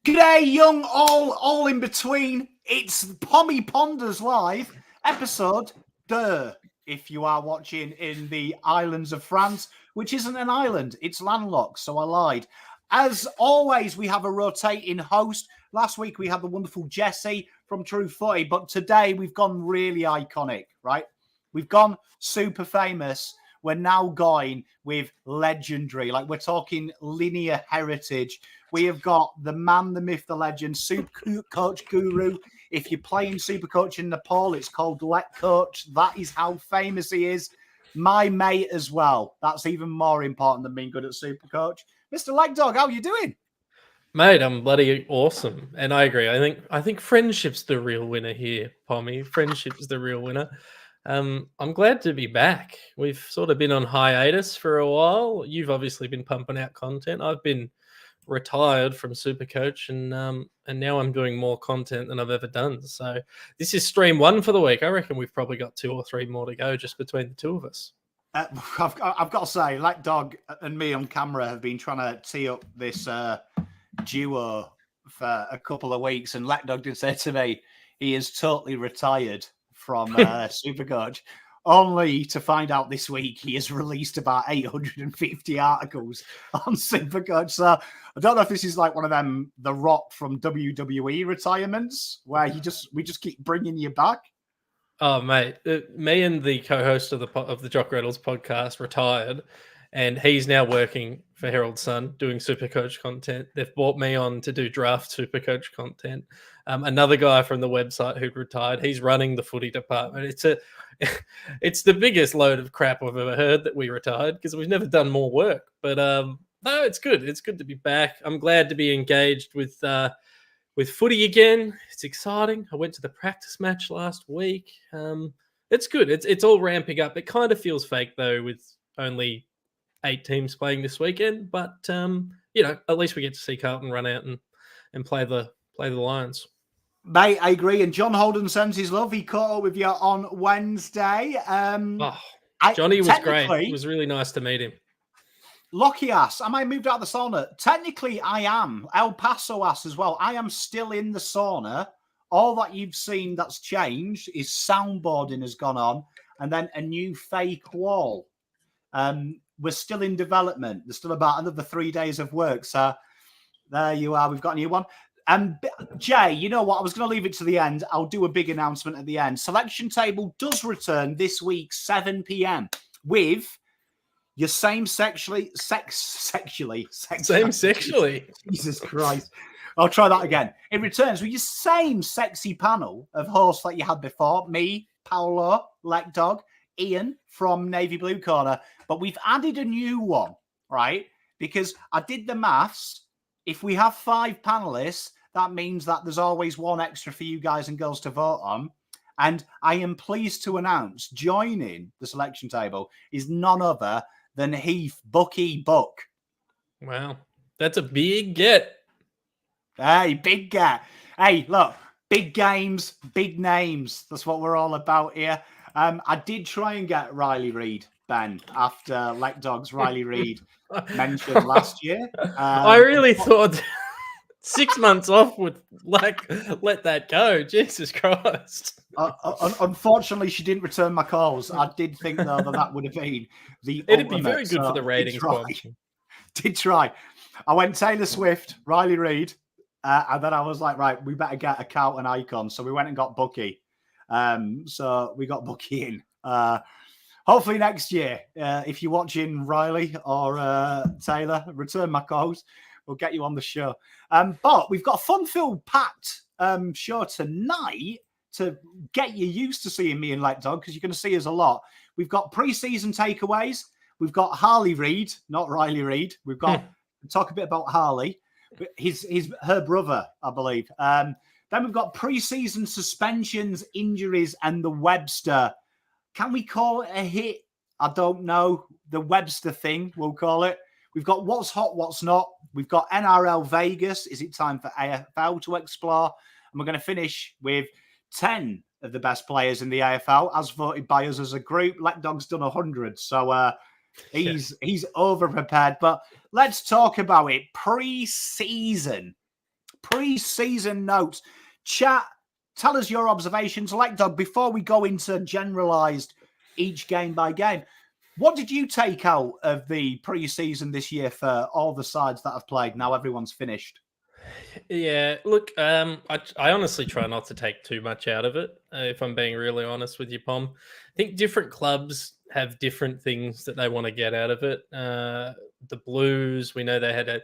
G'day, young all in between. It's Pommy Ponders Live, episode 2, if you are watching in the islands of France, which isn't an island, it's landlocked, so I lied. As always, we have a rotating host. Last week, we had the wonderful Jesse from True Footy, but today we've gone really iconic, right? We've gone super famous. We're now going with legendary, like we're talking linear heritage. We have got the man, the myth, the legend, Supercoach guru. If you're playing Supercoach in Nepal, it's called Lekdog. That is how famous he is. My mate as well. That's even more important than being good at Supercoach. Mr. Lekdog, how are you doing? Mate, I'm bloody awesome. And I agree. I think friendship's the real winner here, Pommy. Friendship's the real winner. I'm glad to be back. We've sort of been on hiatus for a while. You've obviously been pumping out content. I've been retired from Supercoach, and now I'm doing more content than I've ever done. So this is stream 1 for the week. I reckon we've probably got 2 or 3 more to go just between the two of us. I've got to say, Lekdog and me on camera have been trying to tee up this duo for a couple of weeks, and Lekdog did say to me he is totally retired from Supercoach, only to find out this week he has released about 850 articles on Supercoach. So I don't know if this is like one of them The Rock from WWE retirements where we just keep bringing you back. Oh, mate, me and the co-host of the Jock Rattles podcast retired, and he's now working for Herald Sun doing Supercoach content. They've brought me on to do draft Supercoach content. Another guy from the website who'd retired, he's running the footy department. It's the biggest load of crap I've ever heard that we retired because we've never done more work. But no, it's good. It's good to be back. I'm glad to be engaged with footy again. It's exciting. I went to the practice match last week. It's good. It's all ramping up. It kind of feels fake though with only 8 teams playing this weekend, but at least we get to see Carlton run out and play the Lions. Mate, I agree. And John Holden sends his love. He caught up with you on Wednesday. Johnny was great. It was really nice to meet him. Lockie ass, am I moved out of the sauna? Technically, I am. El Paso ass as well. I am still in the sauna. All that you've seen that's changed is soundboarding has gone on, and then a new fake wall. We're still in development. There's still about another 3 days of work. So there you are. We've got a new one. Jay, you know what? I was going to leave it to the end. I'll do a big announcement at the end. Selection table does return this week, 7 p.m. with your same sexually. Jesus Christ. I'll try that again. It returns with your same sexy panel of hosts that you had before. Me, Paolo, Lekdog, Ian from Navy Blue Corner. But we've added a new one, right? Because I did the maths. If we have 5 panelists, that means that there's always one extra for you guys and girls to vote on. And I am pleased to announce joining the selection table is none other than Heath Bucky Buck. Wow, that's a big get. Hey, big get. Hey, look, big games, big names. That's what we're all about here. I did try and get Riley Reid, Ben, after Lekdog's Riley Reid mentioned last year. I really thought 6 months off would let that go. Jesus Christ. Unfortunately, she didn't return my calls. I did think, though, that would have been the It'd be very good for the ratings. Did try. I went Taylor Swift, Riley Reid, and then I was like, right, we better get a Carlton icon. So we went and got Bucky. So we got Bucky in. Hopefully next year, if you're watching Riley or Taylor, return my calls. We'll get you on the show. But we've got a fun-filled, packed show tonight to get you used to seeing me and Lekdog because you're going to see us a lot. We've got pre-season takeaways. We've got Harley Reid, not Riley Reid. We've got talk a bit about Harley, her brother, I believe. Then we've got pre-season suspensions, injuries, and the Webster. Can we call it a hit? I don't know. The Webster thing, we'll call it. We've got what's hot, what's not. We've got NRL Vegas. Is it time for AFL to explore? And we're going to finish with 10 of the best players in the AFL as voted by us as a group. Lekdog's done 100. So he's over prepared. But let's talk about it. Pre-season. pre-season notes. Chat, tell us your observations. Lekdog, before we go into generalised each game by game, what did you take out of the pre-season this year for all the sides that have played? Now everyone's finished. Yeah, look, I honestly try not to take too much out of it, if I'm being really honest with you, Pom. I think different clubs have different things that they want to get out of it. The Blues, we know they had a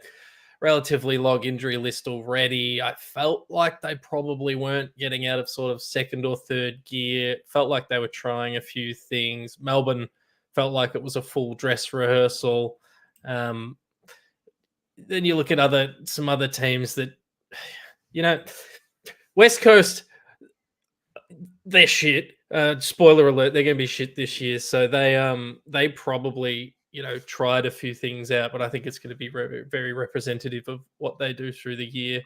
relatively long injury list already. I felt like they probably weren't getting out of sort of second or third gear. Felt like they were trying a few things. Melbourne felt like it was a full dress rehearsal. Then you look at some other teams that, West Coast, they're shit. Spoiler alert, they're going to be shit this year. So they probably, tried a few things out, but I think it's going to be very, very representative of what they do through the year.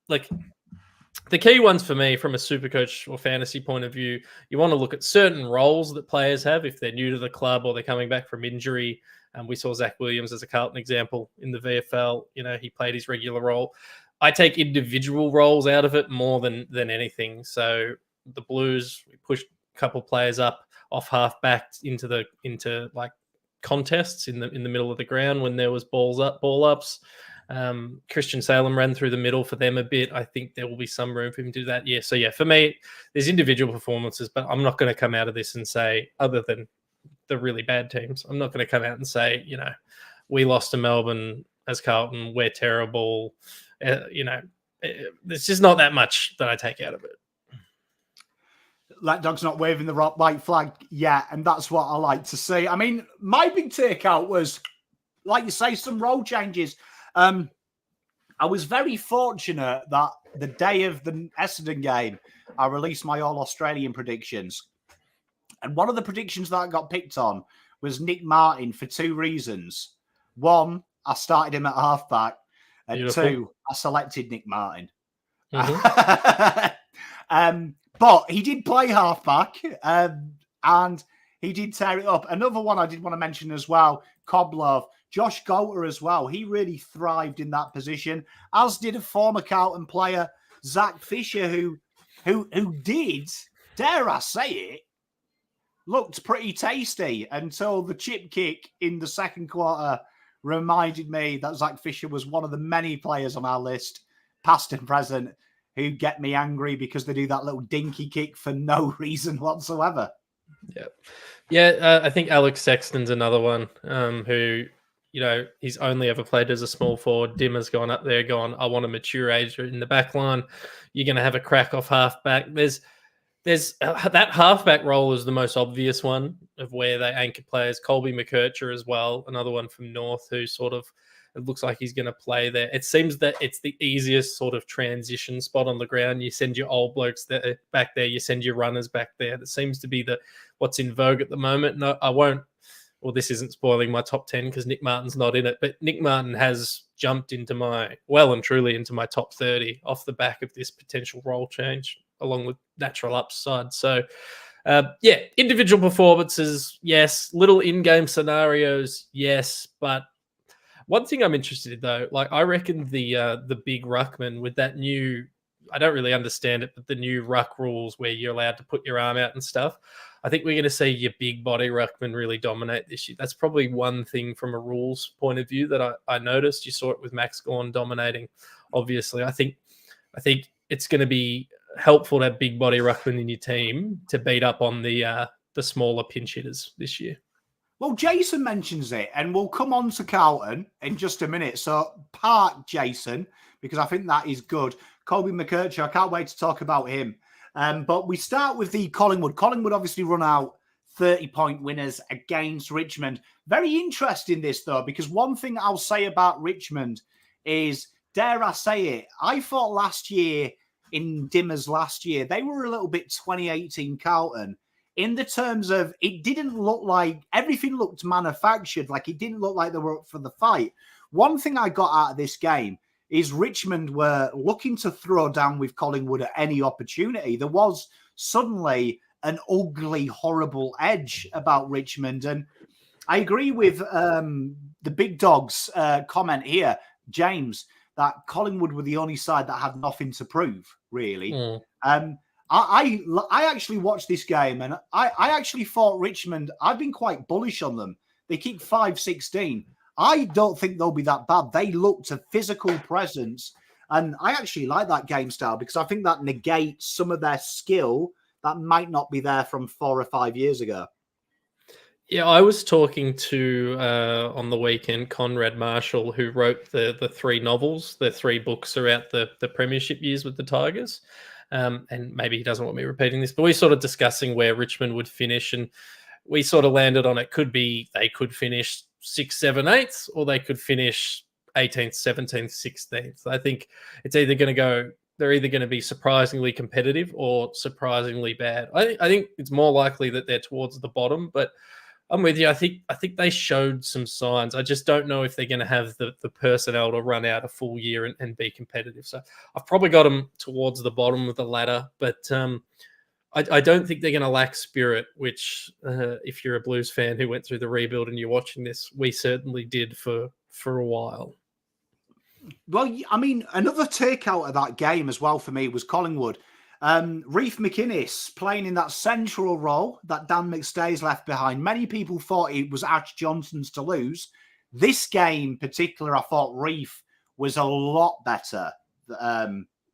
Like the key ones for me from a Supercoach or fantasy point of view, you want to look at certain roles that players have if they're new to the club or they're coming back from injury. We saw Zach Williams as a Carlton example in the VFL. He played his regular role. I take individual roles out of it more than anything. So the Blues, we pushed a couple players up off half back into like contests in the middle of the ground when there was ball ups. Christian Salem ran through the middle for them a bit. I think there will be some room for him to do that. Yeah. So yeah, for me, there's individual performances, but I'm not going to come out of this and say, other than the really bad teams, I'm not going to come out and say, we lost to Melbourne as Carlton, we're terrible. There's just not that much that I take out of it. Lekdog's not waving the white flag yet, and that's what I like to see. I mean, my big takeout was, like you say, some role changes. I was very fortunate that the day of the Essendon game, I released my All-Australian predictions. And one of the predictions that I got picked on was Nick Martin for two reasons. One, I started him at halfback. And Beautiful. Two, I selected Nick Martin. Mm-hmm. But he did play halfback and he did tear it up. Another one I did want to mention as well, Koblov, Josh Goulter as well. He really thrived in that position, as did a former Carlton player, Zach Fisher, who did, dare I say it, looked pretty tasty until the chip kick in the second quarter reminded me that Zach Fisher was one of the many players on our list, past and present, who get me angry because they do that little dinky kick for no reason whatsoever. Yeah. I think Alex Sexton's another one who, he's only ever played as a small forward. Dimmer's gone up there, I want a mature age in the back line. You're going to have a crack off halfback. There's that halfback role is the most obvious one of where they anchor players. Colby McCurcher as well, another one from North who sort of, it looks like he's going to play there. It seems that it's the easiest sort of transition spot on the ground. You send your old blokes back there. You send your runners back there. That seems to be what's in vogue at the moment. No, I won't. Well, this isn't spoiling my top 10 because Nick Martin's not in it. But Nick Martin has jumped into well and truly into my top 30 off the back of this potential role change, along with natural upside. So, individual performances, yes. Little in-game scenarios, yes. But one thing I'm interested in, though, like I reckon the big ruckman with that new, I don't really understand it, but the new ruck rules where you're allowed to put your arm out and stuff, I think we're going to see your big body ruckman really dominate this year. That's probably one thing from a rules point of view that I noticed. You saw it with Max Gawn dominating, obviously. I think it's going to be helpful to have big body ruckman in your team to beat up on the smaller pinch hitters this year. Well, Jason mentions it, and we'll come on to Carlton in just a minute. So park Jason, because I think that is good. Colby McCurcher, I can't wait to talk about him. But we start with the Collingwood. Collingwood obviously run out 30-point winners against Richmond. Very interesting this, though, because one thing I'll say about Richmond is, dare I say it, I thought last year, in Dimmer's last year, they were a little bit 2018 Carlton. In the terms of, it didn't look like, everything looked manufactured, like it didn't look like they were up for the fight. One thing I got out of this game is Richmond were looking to throw down with Collingwood at any opportunity. There was suddenly an ugly, horrible edge about Richmond. And I agree with the big dog's comment here, James. that Collingwood were the only side that had nothing to prove, really. Mm. I actually watched this game, and I actually thought Richmond, I've been quite bullish on them. They kicked 5-16. I don't think they'll be that bad. They looked a physical presence, and I actually like that game style because I think that negates some of their skill that might not be there from 4 or 5 years ago. Yeah, I was talking to on the weekend Conrad Marshall, who wrote the 3 novels. The 3 books are out the premiership years with the Tigers. And maybe he doesn't want me repeating this, but we're sort of discussing where Richmond would finish, and we sort of landed on it could be they could finish 6th, 7th, 8th, or they could finish 18th, 17th, 16th. I think it's either going to go, they're either going to be surprisingly competitive or surprisingly bad. I think it's more likely that they're towards the bottom, but I'm with you. I think they showed some signs. I just don't know if they're going to have the personnel to run out a full year and be competitive. So I've probably got them towards the bottom of the ladder, but I don't think they're going to lack spirit, which if you're a Blues fan who went through the rebuild and you're watching this, we certainly did for a while. Well, I mean, another takeout of that game as well for me was Collingwood. Reef McInnes playing in that central role that Dan McStay's left behind. Many people thought it was Ash Johnson's to lose. This game in particular, I thought Reef was a lot better.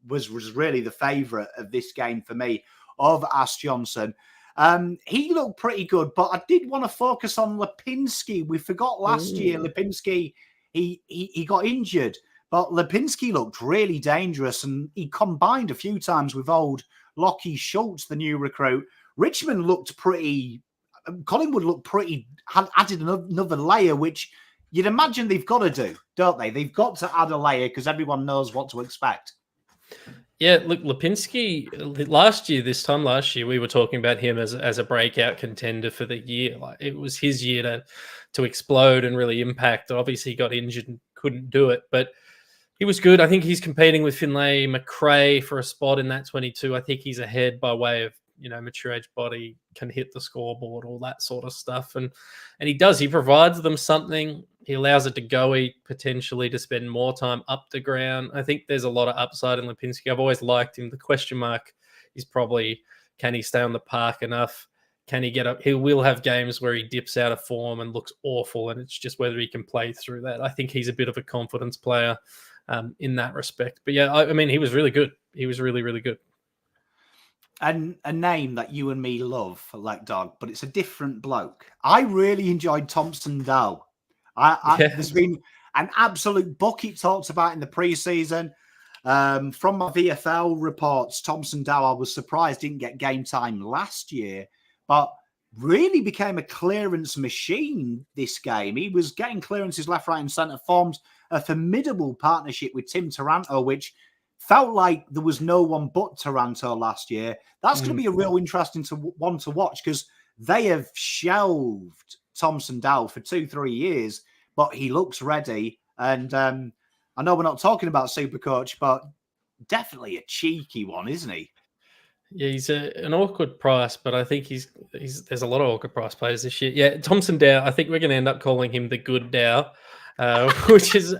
Was really the favourite of this game for me of Ash Johnson. He looked pretty good, but I did want to focus on Lipinski. We forgot last year Lipinski, he got injured. But Lipinski looked really dangerous, and he combined a few times with old Lockie Schultz, the new recruit. Richmond looked pretty, Collingwood looked pretty, had added another layer, which you'd imagine they've got to do, don't they? They've got to add a layer because everyone knows what to expect. Yeah, look, Lipinski, this time last year, we were talking about him as a breakout contender for the year. Like, it was his year to explode and really impact. Obviously, he got injured and couldn't do it, but he was good. I think he's competing with Finlay McRae for a spot in that 22. I think he's ahead by way of, mature age body, can hit the scoreboard, all that sort of stuff. And he does. He provides them something. He allows it to go potentially to spend more time up the ground. I think there's a lot of upside in Lipinski. I've always liked him. The question mark is probably, can he stay on the park enough? Can he get up? He will have games where he dips out of form and looks awful, and it's just whether he can play through that. I think he's a bit of a confidence player in that respect. But yeah, I mean, he was really good. He was really, really good. And a name that you and me love, Lekdog, but it's a different bloke. I really enjoyed Thompson Dow. There's been an absolute bucket talked about in the preseason. From my VFL reports, Thompson Dow, I was surprised didn't get game time last year, but really became a clearance machine this game. He was getting clearances left, right, and centre, formed a formidable partnership with Tim Taranto, which felt like there was no one but Taranto last year. That's going to be a real interesting one to watch because they have shelved Thompson Dow for 2-3 years, but he looks ready. And I know we're not talking about Supercoach, but definitely a cheeky one, isn't he? Yeah, he's an awkward price, but I think there's a lot of awkward price players this year. Yeah, Thompson Dow, I think we're going to end up calling him the good Dow, which is,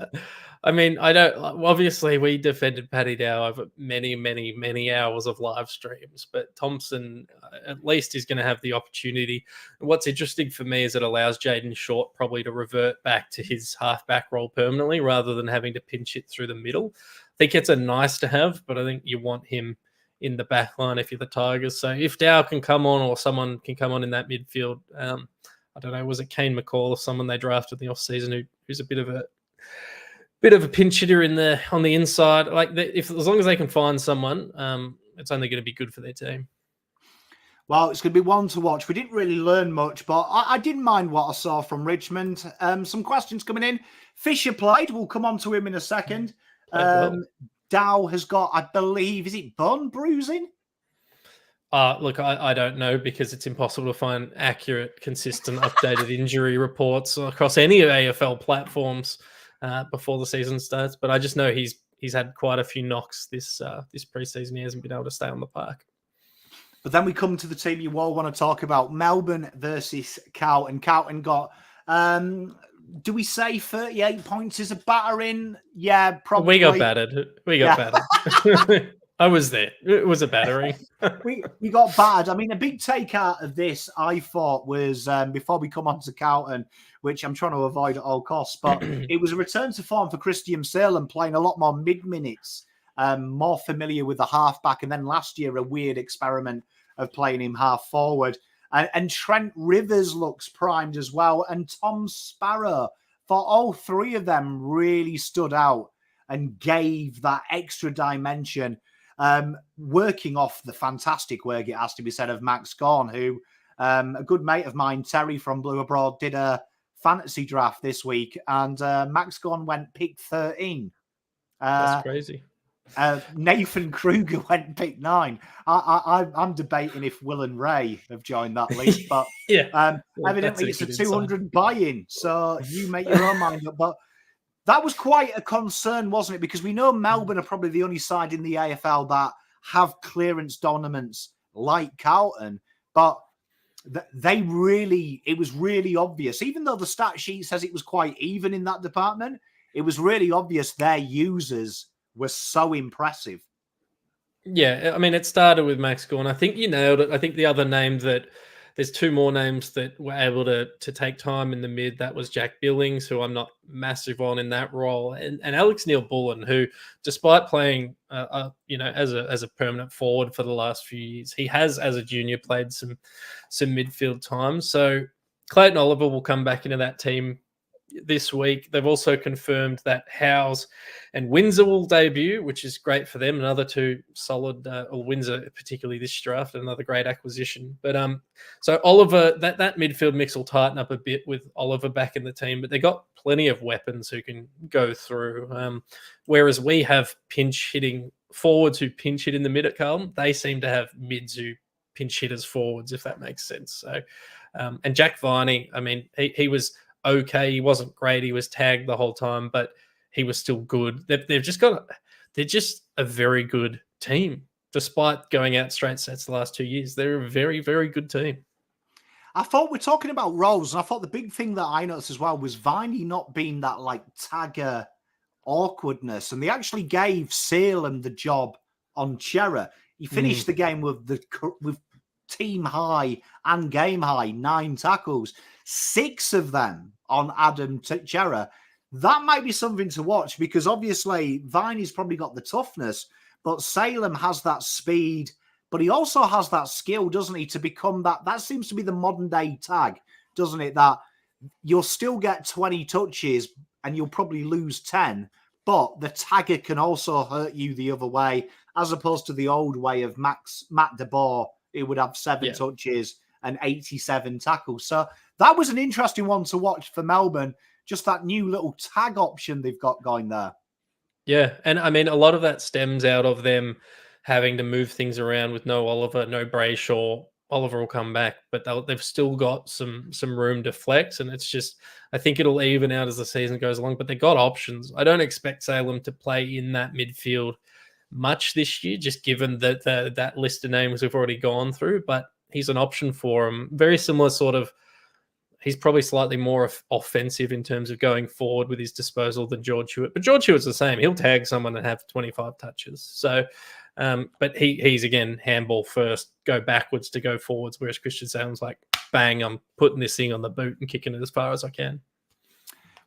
I mean, obviously we defended Paddy Dow over many, many, many hours of live streams, but Thompson at least is going to have the opportunity. What's interesting for me is it allows Jaden Short probably to revert back to his halfback role permanently rather than having to pinch it through the middle. I think it's a nice to have, but I think you want him in the back line if you're the Tigers. So if Dow can come on or someone can come on in that midfield, I don't know, was it Kane McCall or someone they drafted in the offseason who's a bit of a pinch hitter on the inside? Like, as long as they can find someone, it's only going to be good for their team. Well, it's going to be one to watch. We didn't really learn much, but I didn't mind what I saw from Richmond. Some questions coming in. Fisher played. We'll come on to him in a second. Dow has got, I believe, is it bone bruising? Look, I don't know because it's impossible to find accurate, consistent, updated injury reports across any of AFL platforms before the season starts. But I just know he's had quite a few knocks this preseason. He hasn't been able to stay on the park. But then we come to the team you all want to talk about, Melbourne versus Carlton. Carlton got Do we say 38 points is a battering? Yeah, probably. We got battered. Battered. I was there. It was a battering. we got battered. I mean, a big take out of this, I thought, was before we come on to Carlton, which I'm trying to avoid at all costs, but it was a return to form for Christian Salem, playing a lot more mid-minutes, more familiar with the halfback, and then last year a weird experiment of playing him half forward. And Trent Rivers looks primed as well, and Tom Sparrow. For all three of them really stood out and gave that extra dimension. Working off the fantastic work, it has to be said, of Max Gawn, who a good mate of mine, Terry from Blue Abroad, did a fantasy draft this week, and Max Gawn went pick 13. That's crazy. Nathan Kruger went pick 9. I'm debating if Will and Ray have joined that league, but evidently it's a 200 buy-in, so you make your own mind up. But that was quite a concern, wasn't it? Because we know Melbourne are probably the only side in the AFL that have clearance dominance like Carlton, but it was really obvious. Even though the stat sheet says it was quite even in that department, it was really obvious their users were so impressive. Yeah, I mean, it started with Max Gawn. I think you nailed it. I think the other name that there's two more names that were able to take time in the mid. That was Jack Billings, who I'm not massive on in that role, and Alex Neil-Bullen, who, despite playing, as a permanent forward for the last few years, he has, as a junior, played some midfield time. So Clayton Oliver will come back into that team this week. They've also confirmed that Howes and Windsor will debut, which is great for them. Another two solid, or Windsor particularly this draft, another great acquisition. But so Oliver, that midfield mix will tighten up a bit with Oliver back in the team, but they got plenty of weapons who can go through. Whereas we have pinch hitting forwards who pinch hit in the mid at Carlton, they seem to have mids who pinch hitters forwards, if that makes sense. So, and Jack Viney, I mean, he was okay. He wasn't great. He was tagged the whole time, but he was still good. They're just a very good team, despite going out straight sets the last 2 years. They're a very, very good team. I thought we're talking about roles, and I thought the big thing that I noticed as well was Viney not being that like tagger awkwardness, and they actually gave Salem the job on Chera. He finished the game with team high and game high 9 tackles. 6 of them on Adam Chera. That might be something to watch, because obviously Viney's probably got the toughness, but Salem has that speed, but he also has that skill, doesn't he, to become that. That seems to be the modern day tag, doesn't it? That you'll still get 20 touches and you'll probably lose 10, but the tagger can also hurt you the other way, as opposed to the old way of Matt DeBoer, who would have 7 touches and 87 tackles. So that was an interesting one to watch for Melbourne, just that new little tag option they've got going there. Yeah, and I mean, a lot of that stems out of them having to move things around with no Oliver, no Brayshaw. Oliver will come back, but they've still got some room to flex, and it's just, I think it'll even out as the season goes along, but they got options. I don't expect Salem to play in that midfield much this year, just given that list of names we've already gone through, but he's an option for him. Very similar sort of, he's probably slightly more offensive in terms of going forward with his disposal than George Hewitt. But George Hewitt's the same. He'll tag someone and have 25 touches. So, but he's, again, handball first, go backwards to go forwards, whereas Christian Salem's like, bang, I'm putting this thing on the boot and kicking it as far as I can.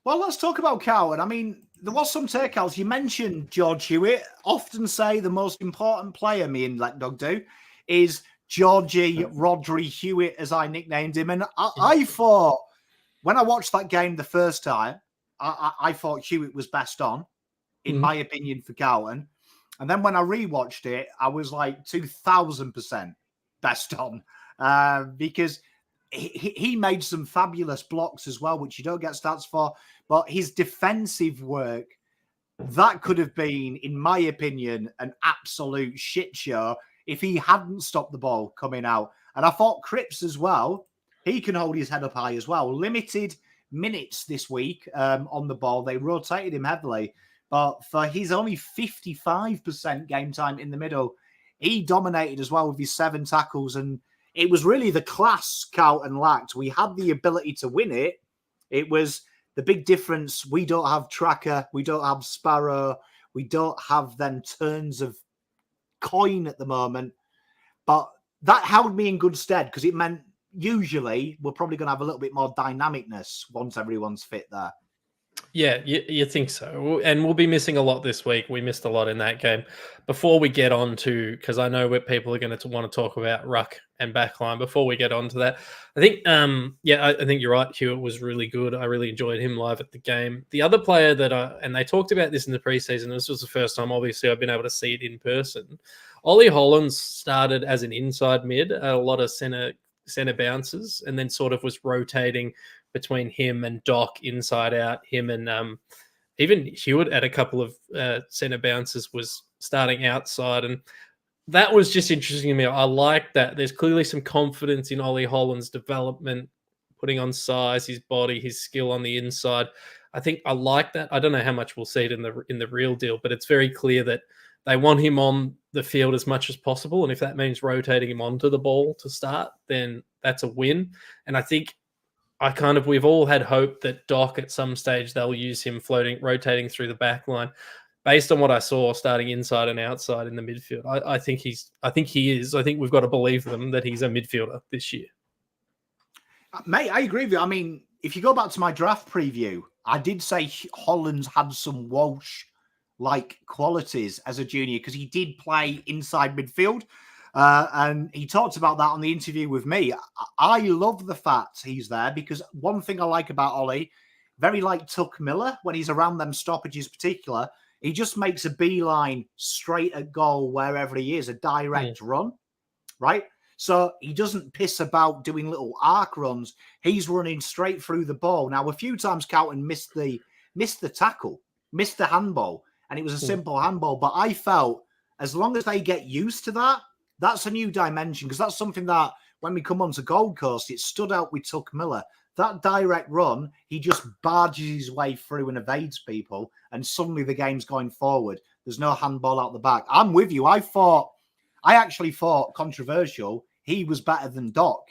Well, let's talk about Carlton. I mean, there was some takeouts. You mentioned George Hewitt. Often say the most important player, me and Lekdog do, is Georgie Rodri Hewitt, as I nicknamed him. And I thought, when I watched that game the first time, I thought Hewitt was best on, in my opinion, for Carlton. And then when I rewatched it, I was like 2,000% best on, because he made some fabulous blocks as well, which you don't get stats for. But his defensive work, that could have been, in my opinion, an absolute shit show if he hadn't stopped the ball coming out. And I thought Cripps as well, he can hold his head up high as well. Limited minutes this week on the ball. They rotated him heavily. But for his only 55% game time in the middle, he dominated as well with his 7 tackles. And it was really the class Carlton lacked. We had the ability to win it. It was the big difference, we don't have Tracker, we don't have Sparrow, we don't have them turns of coin at the moment. But that held me in good stead because it meant usually we're probably going to have a little bit more dynamicness once everyone's fit there. Yeah, you think so. And we'll be missing a lot this week. We missed a lot in that game. Before we get on to, because I know what people are going to want to talk about ruck and backline. Before we get on to that, I think, I think you're right. Hewitt was really good. I really enjoyed him live at the game. The other player that and they talked about this in the preseason. This was the first time, obviously, I've been able to see it in person. Ollie Hollands started as an inside mid, a lot of center bounces, and then sort of was rotating between him and Doc inside out, him and even Hewitt at a couple of center bounces was starting outside. And that was just interesting to me. I like that. There's clearly some confidence in Ollie Holland's development, putting on size, his body, his skill on the inside. I think I like that. I don't know how much we'll see it in the real deal, but it's very clear that they want him on the field as much as possible. And if that means rotating him onto the ball to start, then that's a win. And I think we've all had hope that Doc at some stage they'll use him rotating through the back line. Based on what I saw starting inside and outside in the midfield, I think he is. I think we've got to believe them that he's a midfielder this year. Mate, I agree with you. I mean, if you go back to my draft preview, I did say Hollands had some Walsh-like qualities as a junior because he did play inside midfield. And he talked about that on the interview with me. I love the fact he's there because one thing I like about Ollie, very like Tuck Miller, when he's around them stoppages particular, he just makes a beeline straight at goal wherever he is, a direct run, right? So he doesn't piss about doing little arc runs. He's running straight through the ball. Now, a few times Carlton missed the tackle, missed the handball, and it was a simple handball. But I felt as long as they get used to that, that's a new dimension because that's something that when we come onto Gold Coast, it stood out with Tuck Miller. That direct run, he just barges his way through and evades people, and suddenly the game's going forward. There's no handball out the back. I'm with you. I actually thought controversial. He was better than Doc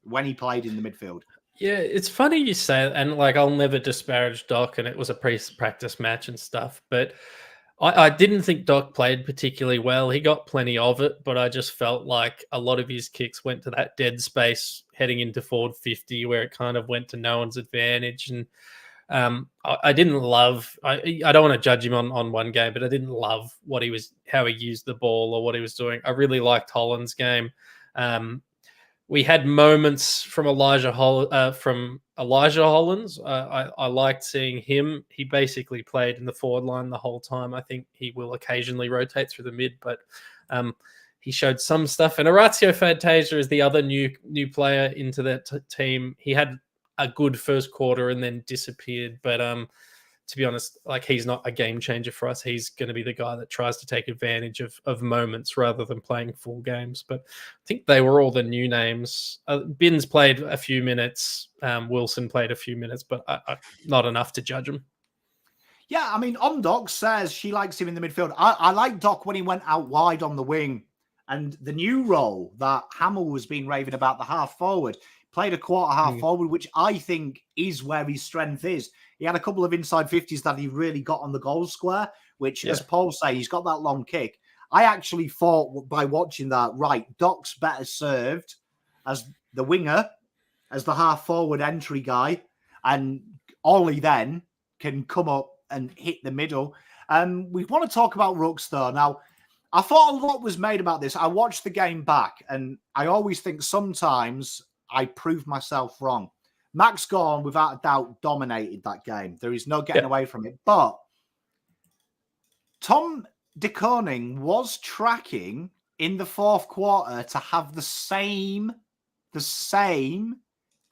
when he played in the midfield. Yeah, it's funny you say that, and like I'll never disparage Doc, and it was a pre-practice match and stuff, but I didn't think Doc played particularly well. He got plenty of it, but I just felt like a lot of his kicks went to that dead space heading into forward 50 where it kind of went to no one's advantage. And I didn't love, I don't want to judge him on one game, but I didn't love how he used the ball or what he was doing. I really liked Holland's game. We had moments from Elijah Hollands. I liked seeing him. He basically played in the forward line the whole time. I think he will occasionally rotate through the mid, but he showed some stuff. And Orazio Fantasia is the other new player into that team. He had a good first quarter and then disappeared. But to be honest, like he's not a game changer for us. He's going to be the guy that tries to take advantage of moments rather than playing full games. But I think they were all the new names. Binns played a few minutes. Wilson played a few minutes, but not enough to judge him. Yeah, I mean, Doc says she likes him in the midfield. I like Doc when he went out wide on the wing. And the new role that Hamill was being raving about, the half forward, played a quarter half forward, which I think is where his strength is. He had a couple of inside 50s that he really got on the goal square, which, as Paul said, he's got that long kick. I actually thought by watching that, right, Doc's better served as the winger, as the half forward entry guy, and Ollie then can come up and hit the middle. We want to talk about rucks, though. Now, I thought a lot was made about this. I watched the game back, and I always think sometimes I prove myself wrong. Max Gawn, without a doubt, dominated that game. There is no getting away from it. But Tom de Koning was tracking in the fourth quarter to have the same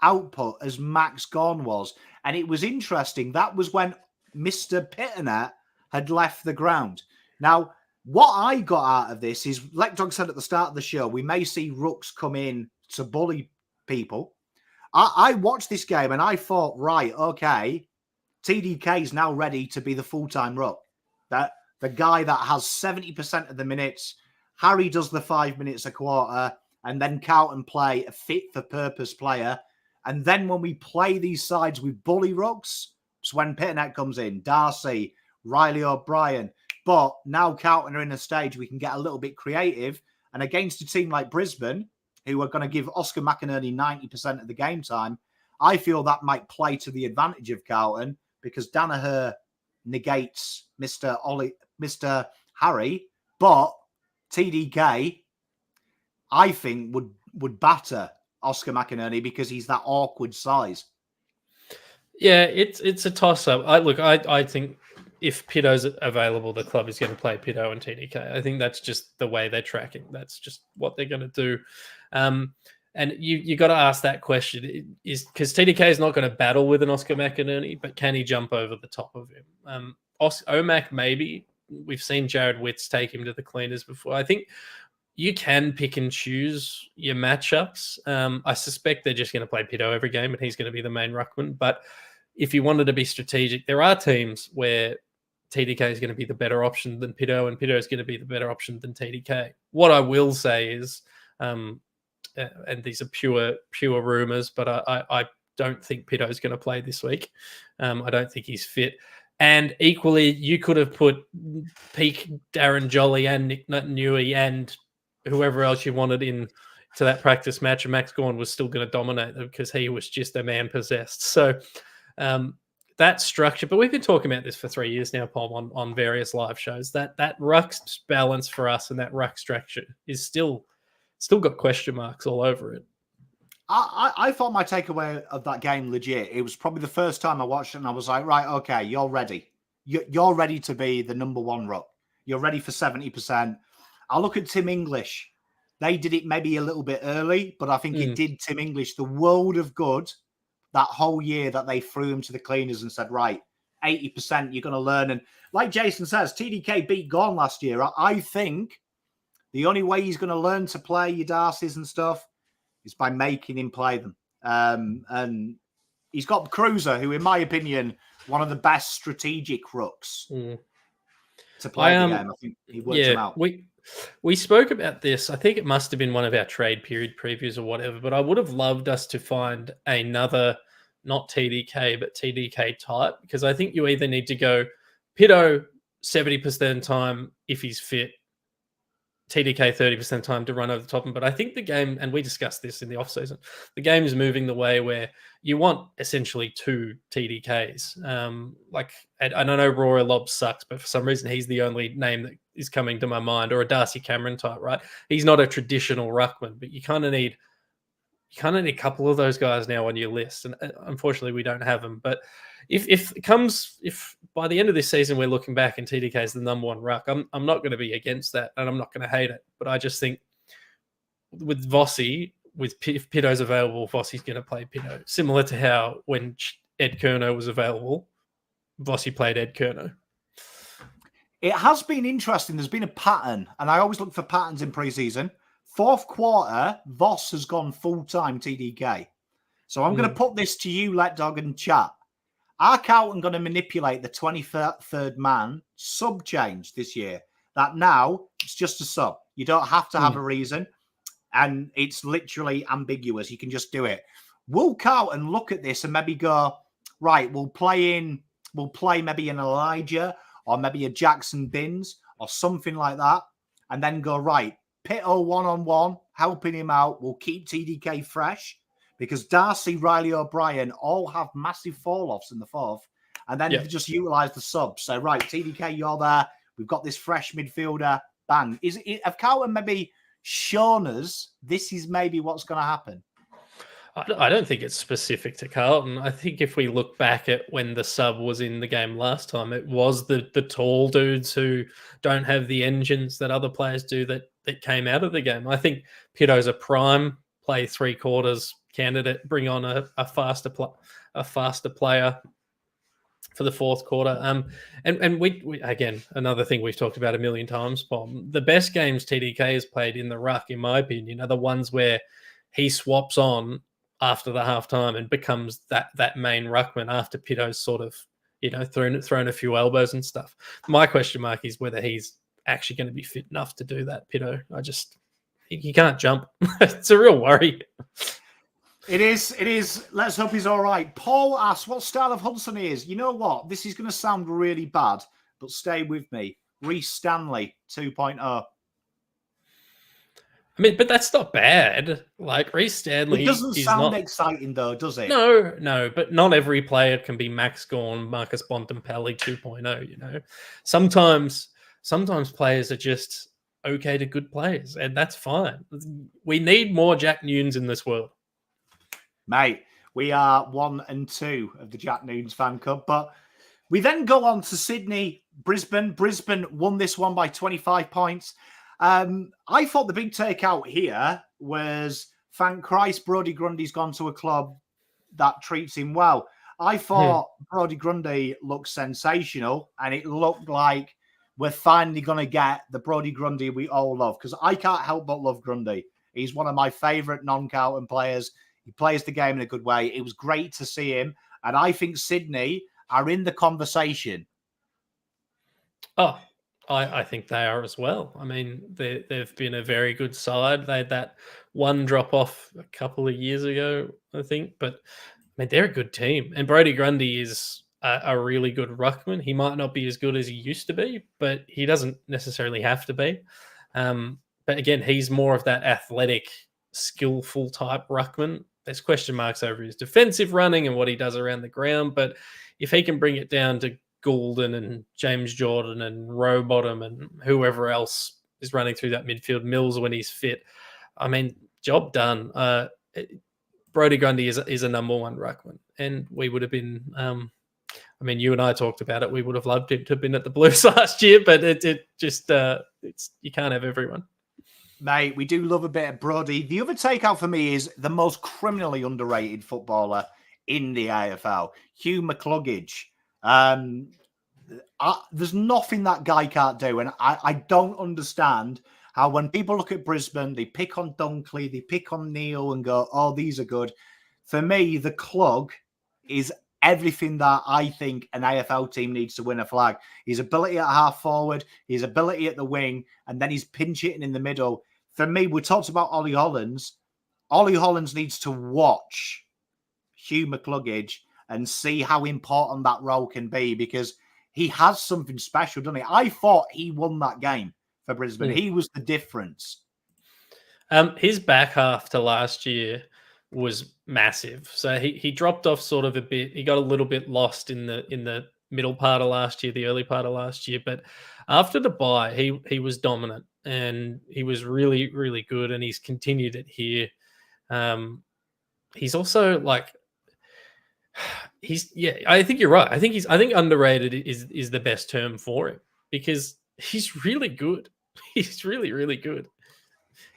output as Max Gawn was. And it was interesting. That was when Mr. Pitternet had left the ground. Now, what I got out of this is, Lekdog said at the start of the show, we may see rucks come in to bully people. I watched this game and I thought, right, okay, TDK is now ready to be the full-time ruck. That the guy that has 70% of the minutes, Harry does the 5 minutes a quarter, and then Carlton play a fit-for-purpose player. And then when we play these sides with bully rucks, hopes when Pitternet comes in, Darcy, Riley O'Brien. But now Carlton are in a stage we can get a little bit creative. And against a team like Brisbane, who are going to give Oscar McInerney 90% of the game time, I feel that might play to the advantage of Carlton because Danaher negates Mr. Harry, but TDK, I think, would batter Oscar McInerney because he's that awkward size. Yeah, it's a toss-up. I think if Pito's available, the club is going to play Pito and TDK. I think that's just the way they're tracking. That's just what they're going to do. And you got to ask that question is because TDK is not going to battle with an Oscar McInerney, but can he jump over the top of him? Omac, maybe. We've seen Jared Witts take him to the cleaners before. I think you can pick and choose your matchups. I suspect they're just going to play Pito every game and he's going to be the main ruckman. But if you wanted to be strategic, there are teams where TDK is going to be the better option than Pito and Pito is going to be the better option than TDK. What I will say is, and these are pure rumors, but I don't think Pito is going to play this week. I don't think he's fit. And equally, you could have put peak Darren Jolly and Nick Newey and whoever else you wanted in to that practice match, and Max Gawn was still going to dominate them because he was just a man possessed. So that structure, but we've been talking about this for 3 years now, Pom, on various live shows. That ruck balance for us and that ruck structure is still got question marks all over it. I thought my takeaway of that game legit. It was probably the first time I watched it and I was like, right, okay, you're ready. You're ready to be the number one ruck. You're ready for 70%. I look at Tim English. They did it maybe a little bit early, but I think it did Tim English the world of good that whole year that they threw him to the cleaners and said, right, 80%, you're going to learn. And like Jason says, TDK beat Gawn last year. I think the only way he's going to learn to play your Darcys and stuff is by making him play them. And he's got Cruiser, who, in my opinion, one of the best strategic rucks to play the game. I think he worked him out. We spoke about this. I think it must have been one of our trade period previews or whatever, but I would have loved us to find another, not TDK, but TDK type, because I think you either need to go Pito 70% of the time if he's fit, TDK 30% time to run over the top of him. But I think the game, and we discussed this in the offseason, the game is moving the way where you want essentially two TDKs. And I know Rory Lobb sucks, but for some reason he's the only name that is coming to my mind, or a Darcy Cameron type, right? He's not a traditional ruckman, but you kind of need a couple of those guys now on your list. And unfortunately we don't have them. But if by the end of this season we're looking back and TDK is the number one ruck, I'm not going to be against that and I'm not going to hate it. But I just think with Vossi, if Pito's available, Vossi's going to play Pito. Similar to how when Ed Curnow was available, Vossi played Ed Curnow. It has been interesting. There's been a pattern, and I always look for patterns in pre-season. Fourth quarter, Voss has gone full-time TDK. So I'm going to put this to you, Lekdog and chat. Are Carlton going to manipulate the 23rd man sub change this year? That now it's just a sub. You don't have to have a reason, and it's literally ambiguous. You can just do it. Will Carlton look at this and maybe go, right, we'll play maybe an Elijah or maybe a Jackson Binns or something like that, and then go, right, Pito one-on-one, helping him out. We'll keep TDK fresh because Darcy, Riley O'Brien all have massive fall-offs in the fourth, and then just utilise the subs. So, right, TDK, you're there. We've got this fresh midfielder. Bang. Have Carlton maybe shown us this is maybe what's going to happen? I don't think it's specific to Carlton. I think if we look back at when the sub was in the game last time, it was the tall dudes who don't have the engines that other players do that came out of the game. I think Pito's a prime play 3/4 candidate, bring on a faster player for the fourth quarter. And we again, another thing we've talked about a million times, Pom, the best games TDK has played in the ruck, in my opinion, are the ones where he swaps on after the halftime and becomes that main ruckman after Pito's sort of, thrown a few elbows and stuff. My question mark is whether he's actually going to be fit enough to do that, Pito. He can't jump. It's a real worry. It is. Let's hope he's all right. Paul asks what style of Hudson he is. You know what? This is going to sound really bad, but stay with me. Reece Stanley 2.0. I mean, but that's not bad. Like Reece Stanley, It doesn't sound exciting though, does it? No. But not every player can be Max Gawn, Marcus Bontempelli 2.0. You know, sometimes players are just okay to good players, and that's fine. We need more Jack Nunes in this world, mate. We are 1 and 2 of the Jack Nunes fan club, but we then go on to Sydney, Brisbane. Brisbane won this one by 25 points. I thought the big takeout here was, thank Christ, Brodie Grundy's gone to a club that treats him well. I thought Brodie Grundy looked sensational, and it looked like we're finally going to get the Brodie Grundy we all love, because I can't help but love Grundy. He's one of my favourite non-Carlton players. He plays the game in a good way. It was great to see him, and I think Sydney are in the conversation. Oh, I think they are as well. I mean, they've been a very good side. They had that one drop off a couple of years ago, I think. But I mean, they're a good team. And Brodie Grundy is a really good ruckman. He might not be as good as he used to be, but he doesn't necessarily have to be. But again, he's more of that athletic, skillful type ruckman. There's question marks over his defensive running and what he does around the ground. But if he can bring it down to Goulden and James Jordan and Rowbottom and whoever else is running through that midfield, Mills when he's fit, I mean, job done. Brodie Grundy is a number one ruckman, and we would have been. I mean, you and I talked about it. We would have loved him to have been at the Blues last year, but it just you can't have everyone. Mate, we do love a bit of Brodie. The other takeout for me is the most criminally underrated footballer in the AFL, Hugh McCluggage. There's nothing that guy can't do, and I don't understand how when people look at Brisbane, they pick on Dunkley, they pick on Neil and go, oh, these are good. For me, the Clog is everything that I think an AFL team needs to win a flag. His ability at half forward, his ability at the wing, and then his pinch hitting in the middle. For me, we talked about Ollie Hollands. Ollie Hollands needs to watch Hugh McCluggage and see how important that role can be, because he has something special, doesn't he? I thought he won that game for Brisbane. He was the difference. His back half to last year was massive. So he dropped off sort of a bit. He got a little bit lost in the middle part of last year, the early part of last year. But after the bye, he was dominant, and he was really, really good, and he's continued it here. He's also like, I think you're right. I think underrated is the best term for him, because he's really good. He's really, really good.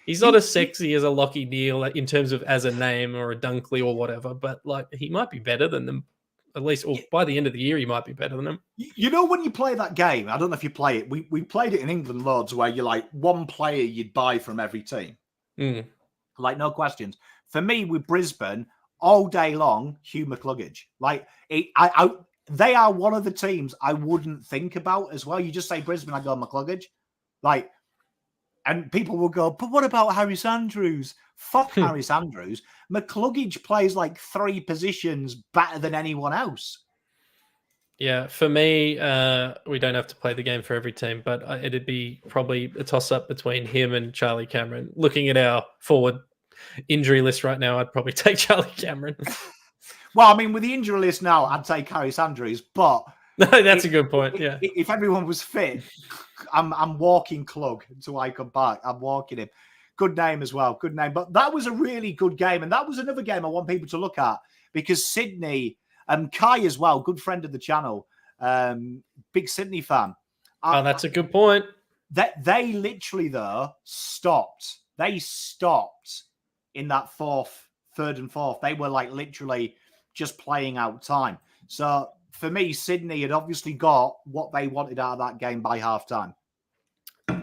He's not as sexy as a Lockie Neal in terms of as a name or a Dunkley or whatever, but like he might be better than them, at least, or by the end of the year, he might be better than them. You know, when you play that game, I don't know if you play it. We played it in England loads, where you're like one player you'd buy from every team. Like, no questions. For me, with Brisbane, all day long, Hugh McCluggage. Like, they are one of the teams I wouldn't think about as well. You just say Brisbane, I go McCluggage. Like, and people will go, but what about Harris Andrews? Fuck Harris Andrews. McCluggage plays like 3 positions better than anyone else. Yeah, for me, we don't have to play the game for every team, but it'd be probably a toss-up between him and Charlie Cameron. Looking at our forward injury list right now, I'd probably take Charlie Cameron. Well, I mean, with the injury list now, I'd take Harris Andrews, but that's a good point. Yeah, if everyone was fit, I'm walking Clug until I come back. I'm walking him. Good name as well. Good name. But that was a really good game, and that was another game I want people to look at, because Sydney and Kai as well, good friend of the channel, big Sydney fan. Oh, that's a good point. They literally though stopped. They stopped in that third and fourth. They were like literally just playing out time. So for me, Sydney had obviously got what they wanted out of that game by half time.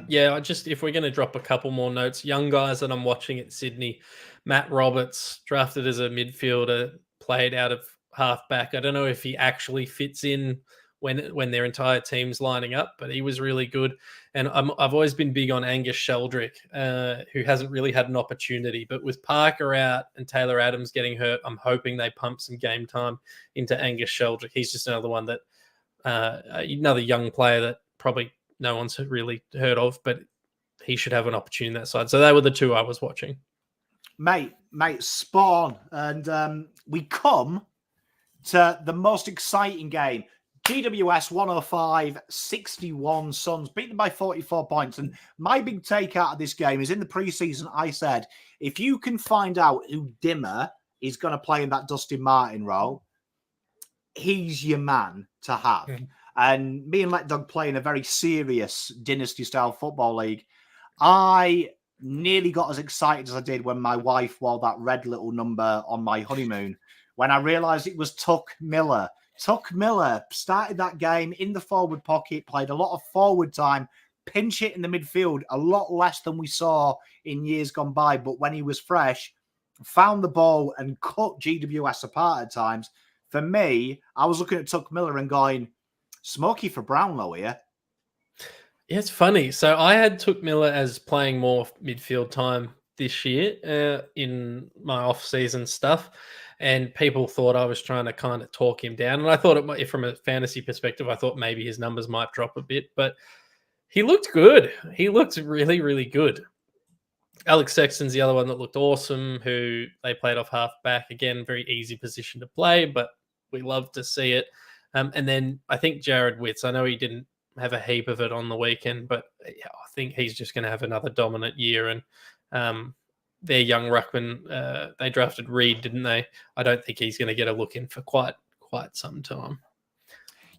Yeah, if we're going to drop a couple more notes, young guys that I'm watching at Sydney, Matt Roberts, drafted as a midfielder, played out of halfback. I don't know if he actually fits in when their entire team's lining up, but he was really good. And I've always been big on Angus Sheldrick, who hasn't really had an opportunity. But with Parker out and Taylor Adams getting hurt, I'm hoping they pump some game time into Angus Sheldrick. He's just another one that, another young player that probably no one's really heard of, but he should have an opportunity on that side. So they were the two I was watching. Mate, spawn. And we come to the most exciting game. GWS 105-61 Suns, beat them by 44 points. And my big take out of this game is in the preseason, I said, if you can find out who Dimmer is going to play in that Dustin Martin role, he's your man to have. And me and Lekdog play in a very serious dynasty-style football league. I nearly got as excited as I did when my wife wore that red little number on my honeymoon, when I realised it was Tuck Miller. Tuck Miller started that game in the forward pocket, played a lot of forward time, pinch hit in the midfield, a lot less than we saw in years gone by. But when he was fresh, found the ball and cut GWS apart at times. For me, I was looking at Tuck Miller and going, smoky for Brownlow here. Yeah, it's funny. So I had Tuck Miller as playing more midfield time this year in my off-season stuff. And people thought I was trying to kind of talk him down. And I thought, from a fantasy perspective, I thought maybe his numbers might drop a bit. But he looked good. He looked really, really good. Alex Sexton's the other one that looked awesome, who they played off half-back. Again, very easy position to play, but we love to see it. And then I think Jared Witts, I know he didn't have a heap of it on the weekend, but I think he's just going to have another dominant year. And their young ruckman, they drafted Reed, didn't they? I don't think he's going to get a look in for quite some time.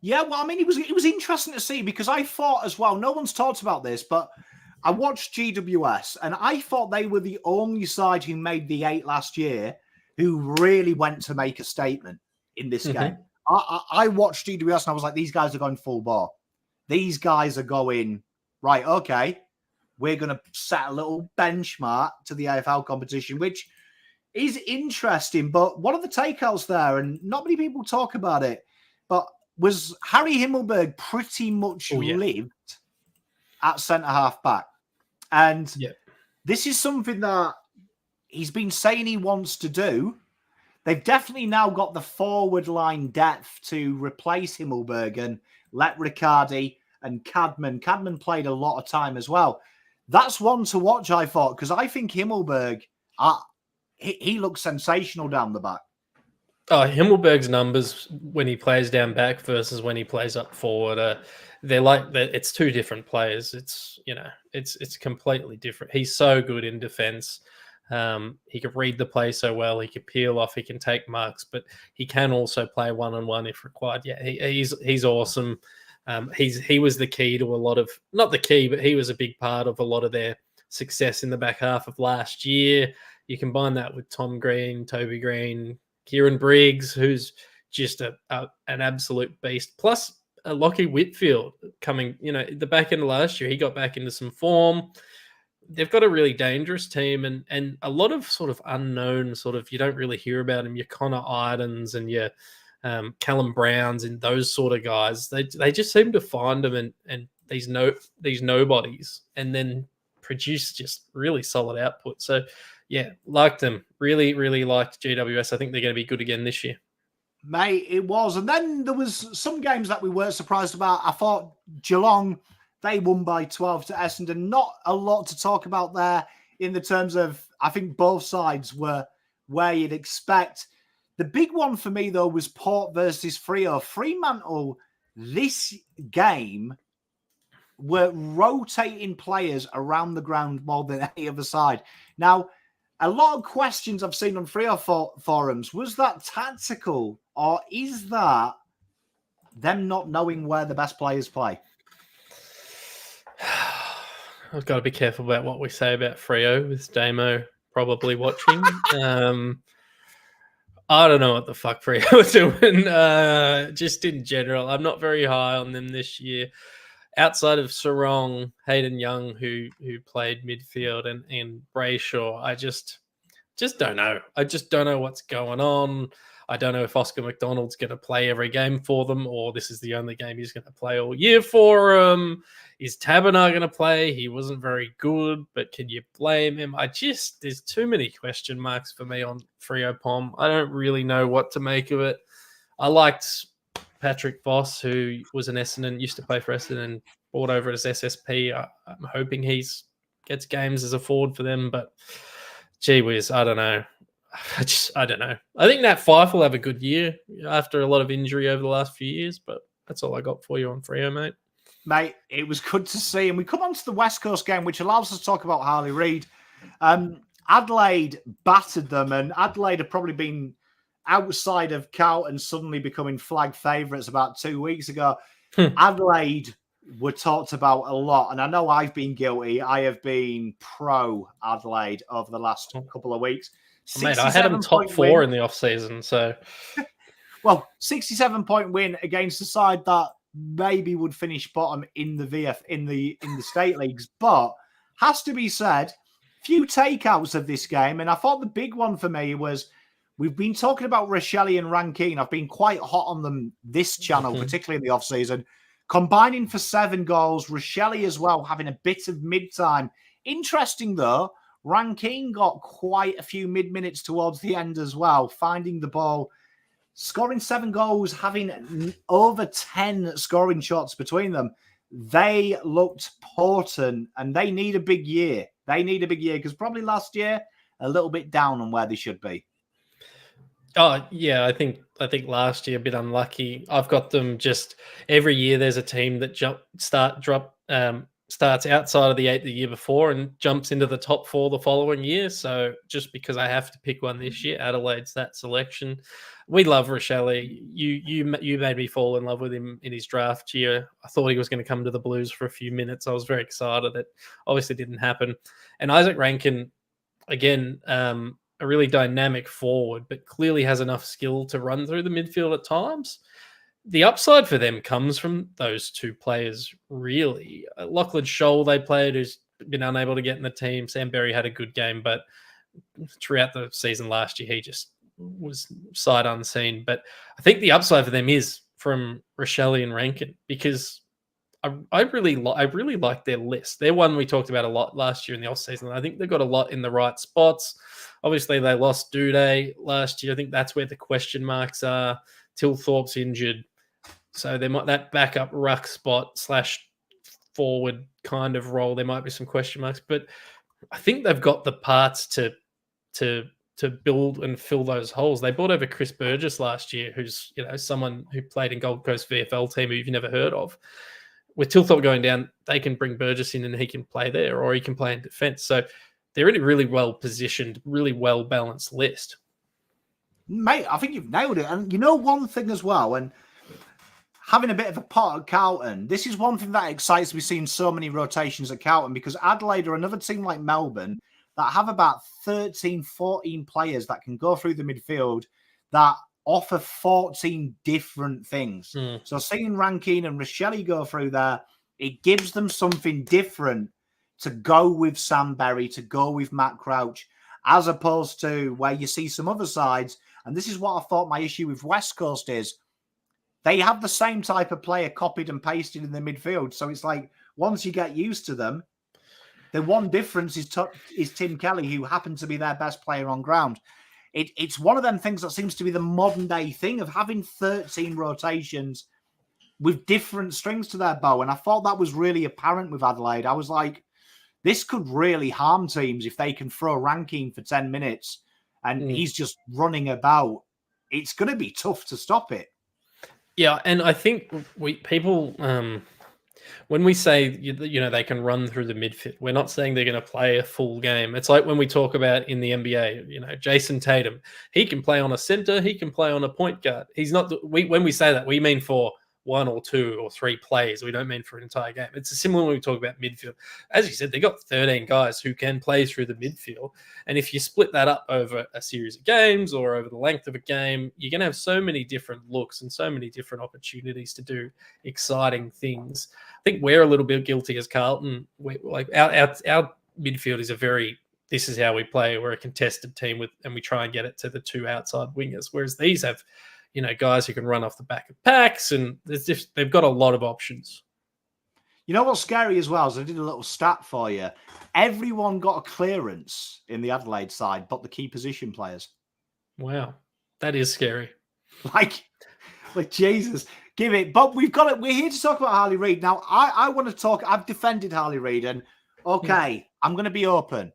Yeah, well, I mean, it was interesting to see, because I thought as well, no one's talked about this, but I watched GWS and I thought they were the only side who made the 8 last year who really went to make a statement in this game. I watched GWS and I was like, these guys are going full bore. These guys are going, right, okay, we're going to set a little benchmark to the AFL competition, which is interesting. But one of the takeouts there, and not many people talk about it, but was Harry Himmelberg pretty much lived at centre-half back. And this is something that he's been saying he wants to do. They've definitely now got the forward line depth to replace Himmelberg and let Riccardi and Cadman. Cadman played a lot of time as well. That's one to watch, I thought, because I think Himmelberg, he looks sensational down the back. Oh, Himmelberg's numbers when he plays down back versus when he plays up forward, they're like it's two different players. It's it's completely different. He's so good in defense. He can read the play so well. He can peel off. He can take marks, but he can also play one-on-one if required. Yeah, he's awesome. He was the key to a lot of, not the key, but he was a big part of a lot of their success in the back half of last year. You combine that with Tom Green, Toby Green, Kieran Briggs, who's just an absolute beast. Plus Lockie Whitfield coming, the back end of last year, he got back into some form. They've got a really dangerous team and a lot of sort of unknown you don't really hear about them. Your Connor Idens and your Callum Browns and those sort of guys. They just seem to find them and these nobodies and then produce just really solid output. So yeah, liked them. Really, really liked GWS. I think they're going to be good again this year. Mate, it was. And then there was some games that we weren't surprised about. I thought Geelong, they won by 12 to Essendon. Not a lot to talk about there in the terms of, I think both sides were where you'd expect. The big one for me, though, was Port versus Freo. Fremantle, this game, were rotating players around the ground more than any other side. Now, a lot of questions I've seen on Freo forums. Was that tactical, or is that them not knowing where the best players play? I've got to be careful about what we say about Freo with Damo probably watching. I don't know what the fuck Freo are doing. Just in general, I'm not very high on them this year. Outside of Sarong, Hayden Young, who played midfield, and Brayshaw, I just don't know. I just don't know what's going on. I don't know if Oscar McDonald's going to play every game for them, or this is the only game he's going to play all year for them. Is Taberner going to play? He wasn't very good, but can you blame him? There's too many question marks for me on Freo Pom. I don't really know what to make of it. I liked Patrick Voss, who was an Essendon, used to play for Essendon, brought over as SSP. I'm hoping gets games as a forward for them, but gee whiz, I don't know. I don't know. I think Nat Fyfe will have a good year after a lot of injury over the last few years, but that's all I got for you on Freo, mate. Mate, it was good to see. And we come on to the West Coast game, which allows us to talk about Harley Reid. Adelaide battered them, and Adelaide had probably been outside of Carlton suddenly becoming flag favourites about 2 weeks ago. Adelaide were talked about a lot, and I know I've been guilty. I have been pro Adelaide over the last couple of weeks. Mate, I had them top 4 in the off-season, so... Well, 67-point win against a side that maybe would finish bottom in the in the state leagues, but has to be said, few takeouts of this game, and I thought the big one for me was we've been talking about Rochelle and Rankine. I've been quite hot on them this channel, particularly in the off-season. Combining for 7 goals, Rochelle as well having a bit of mid-time. Interesting though, Rankine got quite a few mid-minutes towards the end as well, finding the ball, scoring 7 goals, having over 10 scoring shots between them. They looked potent, and they need a big year. They need a big year because probably last year, a little bit down on where they should be. Oh, yeah, I think last year a bit unlucky. I've got them just every year there's a team that starts outside of the 8 the year before and jumps into the top 4 the following year. So just because I have to pick one this year, Adelaide's that selection. We love Rochelle. You made me fall in love with him in his draft year. I thought he was going to come to the Blues for a few minutes. I was very excited. It obviously didn't happen. And Isaac Rankin, again, a really dynamic forward, but clearly has enough skill to run through the midfield at times. The upside for them comes from those 2 players, really. Lachlan Scholl, they played, who's been unable to get in the team. Sam Berry had a good game, but throughout the season last year, he just was sight unseen. But I think the upside for them is from Rochelle and Rankin, because I really like their list. They're one we talked about a lot last year in the off-season. I think they've got a lot in the right spots. Obviously, they lost Duday last year. I think that's where the question marks are. Tilthorpe's injured. So there might that backup ruck spot / forward kind of role. There might be some question marks, but I think they've got the parts to build and fill those holes. They brought over Chris Burgess last year, who's someone who played in Gold Coast VFL team who you've never heard of. With Tilthorpe going down, they can bring Burgess in and he can play there, or he can play in defence. So they're in a really well positioned, really well balanced list. Mate, I think you've nailed it. And one thing as well, and having a bit of a pot at Carlton, this is one thing that excites me, seeing so many rotations at Carlton, because Adelaide are another team like Melbourne that have about 13, 14 players that can go through the midfield that offer 14 different things. So seeing Rankine and Rochelle go through there, it gives them something different to go with Sam Berry, to go with Matt Crouch, as opposed to where you see some other sides. And this is what I thought my issue with West Coast is. They have the same type of player copied and pasted in the midfield. So it's like, once you get used to them, the one difference is Tim Kelly, who happened to be their best player on ground. It's one of them things that seems to be the modern day thing of having 13 rotations with different strings to their bow. And I thought that was really apparent with Adelaide. I was like, this could really harm teams if they can throw Rankine for 10 minutes and he's just running about. It's going to be tough to stop it. Yeah, and I think people when we say they can run through the midfield, we're not saying they're going to play a full game. It's like when we talk about in the NBA, Jason Tatum, he can play on a center, he can play on a point guard. He's not. When we say that, we mean for 1 or 2 or 3 plays. We don't mean for an entire game. It's similar when we talk about midfield. As you said, they got 13 guys who can play through the midfield. And if you split that up over a series of games or over the length of a game, you're going to have so many different looks and so many different opportunities to do exciting things. I think we're a little bit guilty as Carlton. Our midfield is a very this is how we play. We're a contested team and we try and get it to the 2 outside wingers. Whereas these have, guys who can run off the back of packs, and they've got a lot of options. You know what's scary as well is I did a little stat for you. Everyone got a clearance in the Adelaide side, but the key position players. Wow, that is scary. Like Jesus, give it. But we're here to talk about Harley Reid. Now, I want to talk. I've defended Harley Reid, and okay, I'm going to be open.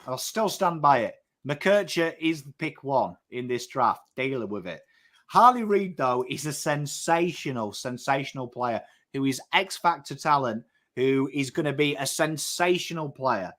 I'll still stand by it. Marcucci is the pick 1 in this draft. Dealing with it. Harley Reid, though, is a sensational player who is X Factor talent, who is going to be a sensational player,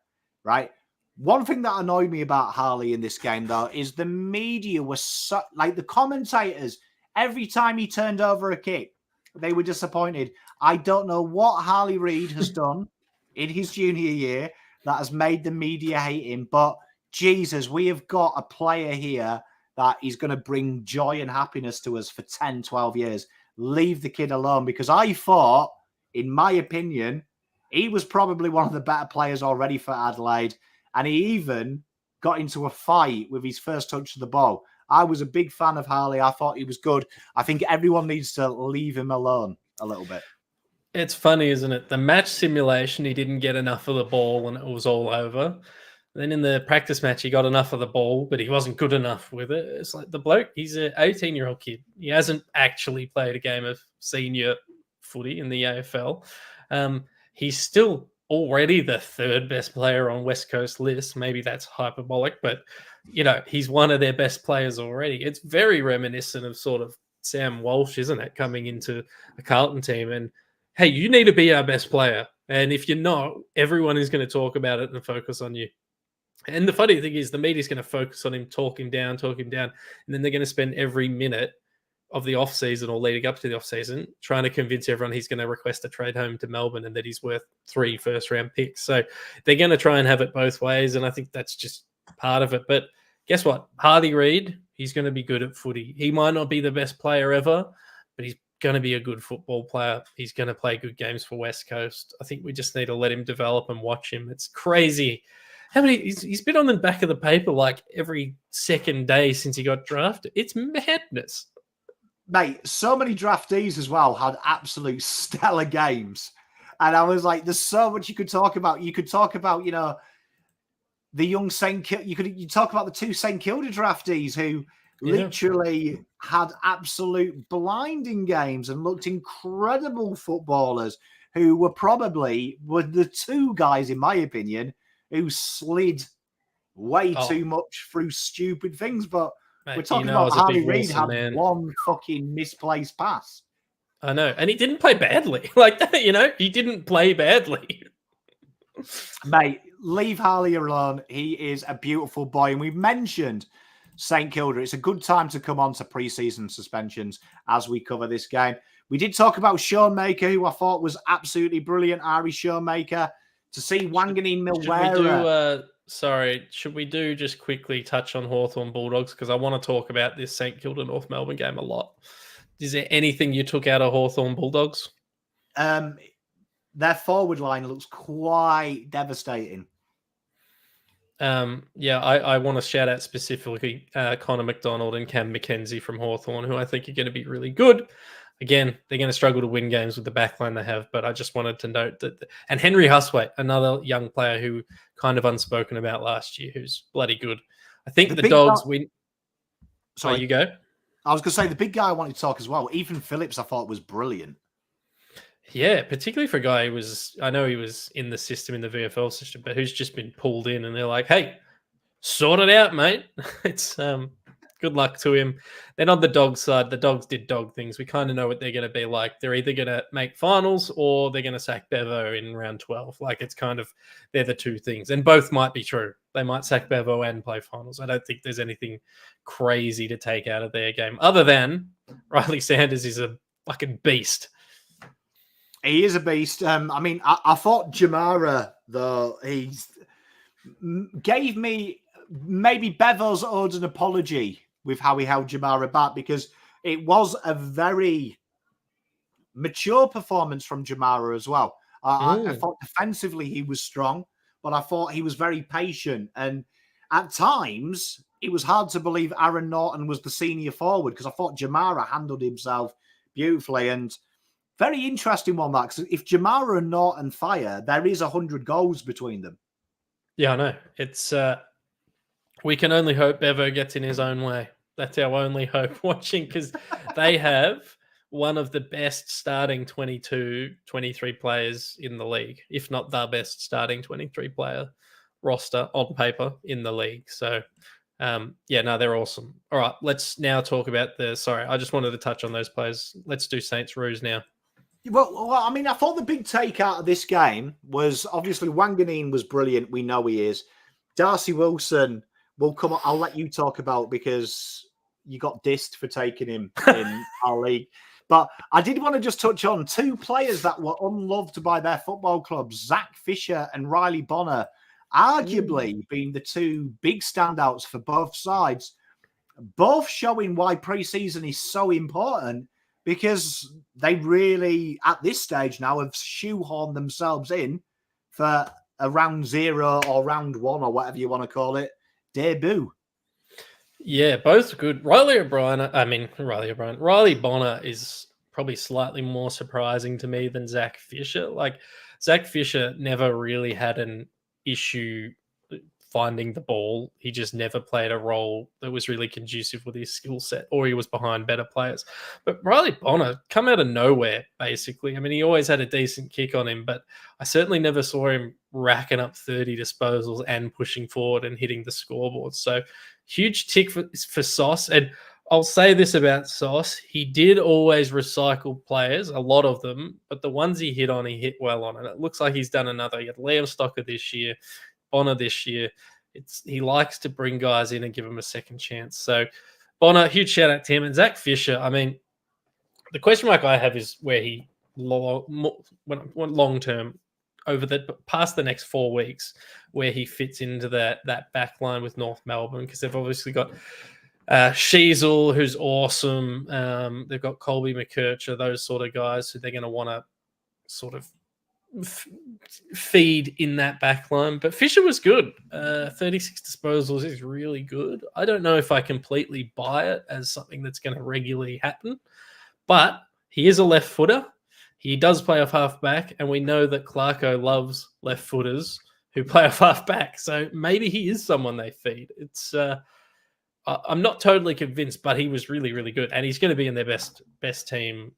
right? One thing that annoyed me about Harley in this game, though, is the media was so, like the commentators, every time he turned over a kick, they were disappointed. I don't know what Harley Reid has done in his junior year that has made the media hate him, but Jesus, we have got a player here that is going to bring joy and happiness to us for 10, 12 years. Leave the kid alone, because I thought, in my opinion, he was probably one of the better players already for Adelaide, and he even got into a fight with his first touch of the ball. I was a big fan of Harley. I thought he was good. I think everyone needs to leave him alone a little bit. It's funny, isn't it? The match simulation, he didn't get enough of the ball and it was all over. Then in the practice match, he got enough of the ball, but he wasn't good enough with it. It's like the bloke, he's an 18-year-old kid. He hasn't actually played a game of senior footy in the AFL. He's still already the 3rd best player on West Coast list. Maybe that's hyperbolic, but, he's one of their best players already. It's very reminiscent of sort of Sam Walsh, isn't it, coming into a Carlton team and, hey, you need to be our best player. And if you're not, everyone is going to talk about it and focus on you. And the funny thing is the media's going to focus on him, talk him down, and then they're going to spend every minute of the off-season or leading up to the off-season trying to convince everyone he's going to request a trade home to Melbourne and that he's worth 3 first-round picks. So they're going to try and have it both ways, and I think that's just part of it. But guess what? Harley Reid, he's going to be good at footy. He might not be the best player ever, but he's going to be a good football player. He's going to play good games for West Coast. I think we just need to let him develop and watch him. It's crazy. He's been on the back of the paper like every second day since he got drafted. It's madness. Mate, so many draftees as well had absolute stellar games. And I was like, there's so much you could talk about. You could talk about, the young St. Kilda. You talk about the 2 St. Kilda draftees who literally had absolute blinding games and looked incredible footballers, who were the 2 guys, in my opinion, who slid way too much through stupid things. But mate, we're talking about Harley Reid had one fucking misplaced pass. I know. And he didn't play badly. He didn't play badly. Mate, leave Harley alone. He is a beautiful boy. And we've mentioned St. Kilda. It's a good time to come on to pre-season suspensions as we cover this game. We did talk about Shoemaker, who I thought was absolutely brilliant. Ari Shoemaker. To see Wanganeen Milwera. Should we do just quickly touch on Hawthorn Bulldogs? Because I want to talk about this St. Kilda North Melbourne game a lot. Is there anything you took out of Hawthorn Bulldogs? Their forward line looks quite devastating. I want to shout out specifically Connor McDonald and Cam McKenzie from Hawthorn, who I think are going to be really good. Again, they're going to struggle to win games with the backline they have, but I just wanted to note that. And Henry Huswaite, another young player who kind of unspoken about last year, who's bloody good. I think the Dogs win. Sorry, you go. I was going to say the big guy I wanted to talk as well. Ethan Phillips, I thought was brilliant. Yeah, particularly for a guy who I know he was in the system, in the VFL system, but who's just been pulled in and they're like, hey, sort it out, mate. It's good luck to him. Then on the Dogs side, the Dogs did dog things. We kind of know what they're going to be like. They're either going to make finals or they're going to sack Bevo in round 12. It's kind of, they're the 2 things. And both might be true. They might sack Bevo and play finals. I don't think there's anything crazy to take out of their game other than Riley Sanders is a fucking beast. He is a beast. I thought Jamara, though, he gave me maybe Bevo's owed an apology with how he held Jamara back, because it was a very mature performance from Jamara as well. I thought defensively he was strong, but I thought he was very patient. And at times, it was hard to believe Aaron Norton was the senior forward because I thought Jamara handled himself beautifully. And very interesting one, that, because if Jamara and Norton fire, there is 100 goals between them. Yeah, I know. It's we can only hope Bevo gets in his own way. That's our only hope watching, because they have one of the best starting 22, 23 players in the league, if not the best starting 23 player roster on paper in the league. So, they're awesome. All right, let's now talk about I just wanted to touch on those players. Let's do Saints Roos now. Well, I mean, I thought the big take out of this game was obviously Wanganeen was brilliant. We know he is. Darcy Wilson will come. I'll let you talk about, because you got dissed for taking him in our league. But I did want to just touch on two players that were unloved by their football clubs, Zach Fisher and Riley Bonner, arguably being the two big standouts for both sides, both showing why pre-season is so important, because they really, at this stage now, have shoehorned themselves in for a round 0 or round 1 or whatever you want to call it debut. Yeah, both good. Riley Bonner is probably slightly more surprising to me than Zach Fisher. Like, Zach Fisher never really had an issue finding the ball. He just never played a role that was really conducive with his skill set, or he was behind better players. But Riley Bonner come out of nowhere, basically. I mean, he always had a decent kick on him, but I certainly never saw him racking up 30 disposals and pushing forward and hitting the scoreboard. So huge tick for Sauce. And I'll say this about Sauce. He did always recycle players, a lot of them, but the ones he hit on, he hit well on. And it looks like he's done another. He had Liam Stocker this year, Bonner this year. He likes to bring guys in and give them a second chance. So Bonner, huge shout out to him. And Zach Fisher, I mean, the question mark I have is where he long term, past the next 4 weeks, where he fits into that back line with North Melbourne, because they've obviously got Sheasel, who's awesome. They've got Colby McCurcher, those sort of guys who they're going to want to sort of feed in that back line. But Fisher was good. 36 disposals is really good. I don't know if I completely buy it as something that's going to regularly happen, but he is a left footer. He does play off half back, and we know that Clarko loves left footers who play off half back. So maybe he is someone they feed. It's I'm not totally convinced, but he was really, really good, and he's going to be in their best team.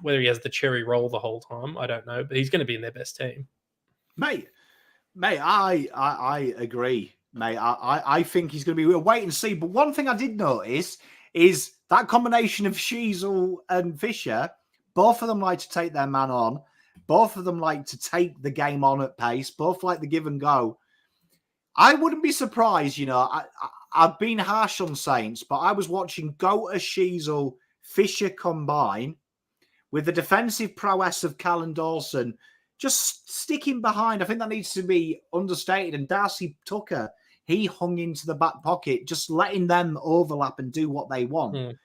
Whether he has the cherry roll the whole time, I don't know, but he's going to be in their best team. Mate, I agree, mate. I think he's going to be. We'll wait and see. But one thing I did notice is that combination of Sheasel and Fisher. Both of them like to take their man on. Both of them like to take the game on at pace. Both like the give and go. I wouldn't be surprised, I've been harsh on Saints, but I was watching Goater, Sheasel, Fisher combine with the defensive prowess of Callan Dawson, just sticking behind. I think that needs to be understated. And Darcy Tucker, he hung into the back pocket, just letting them overlap and do what they want.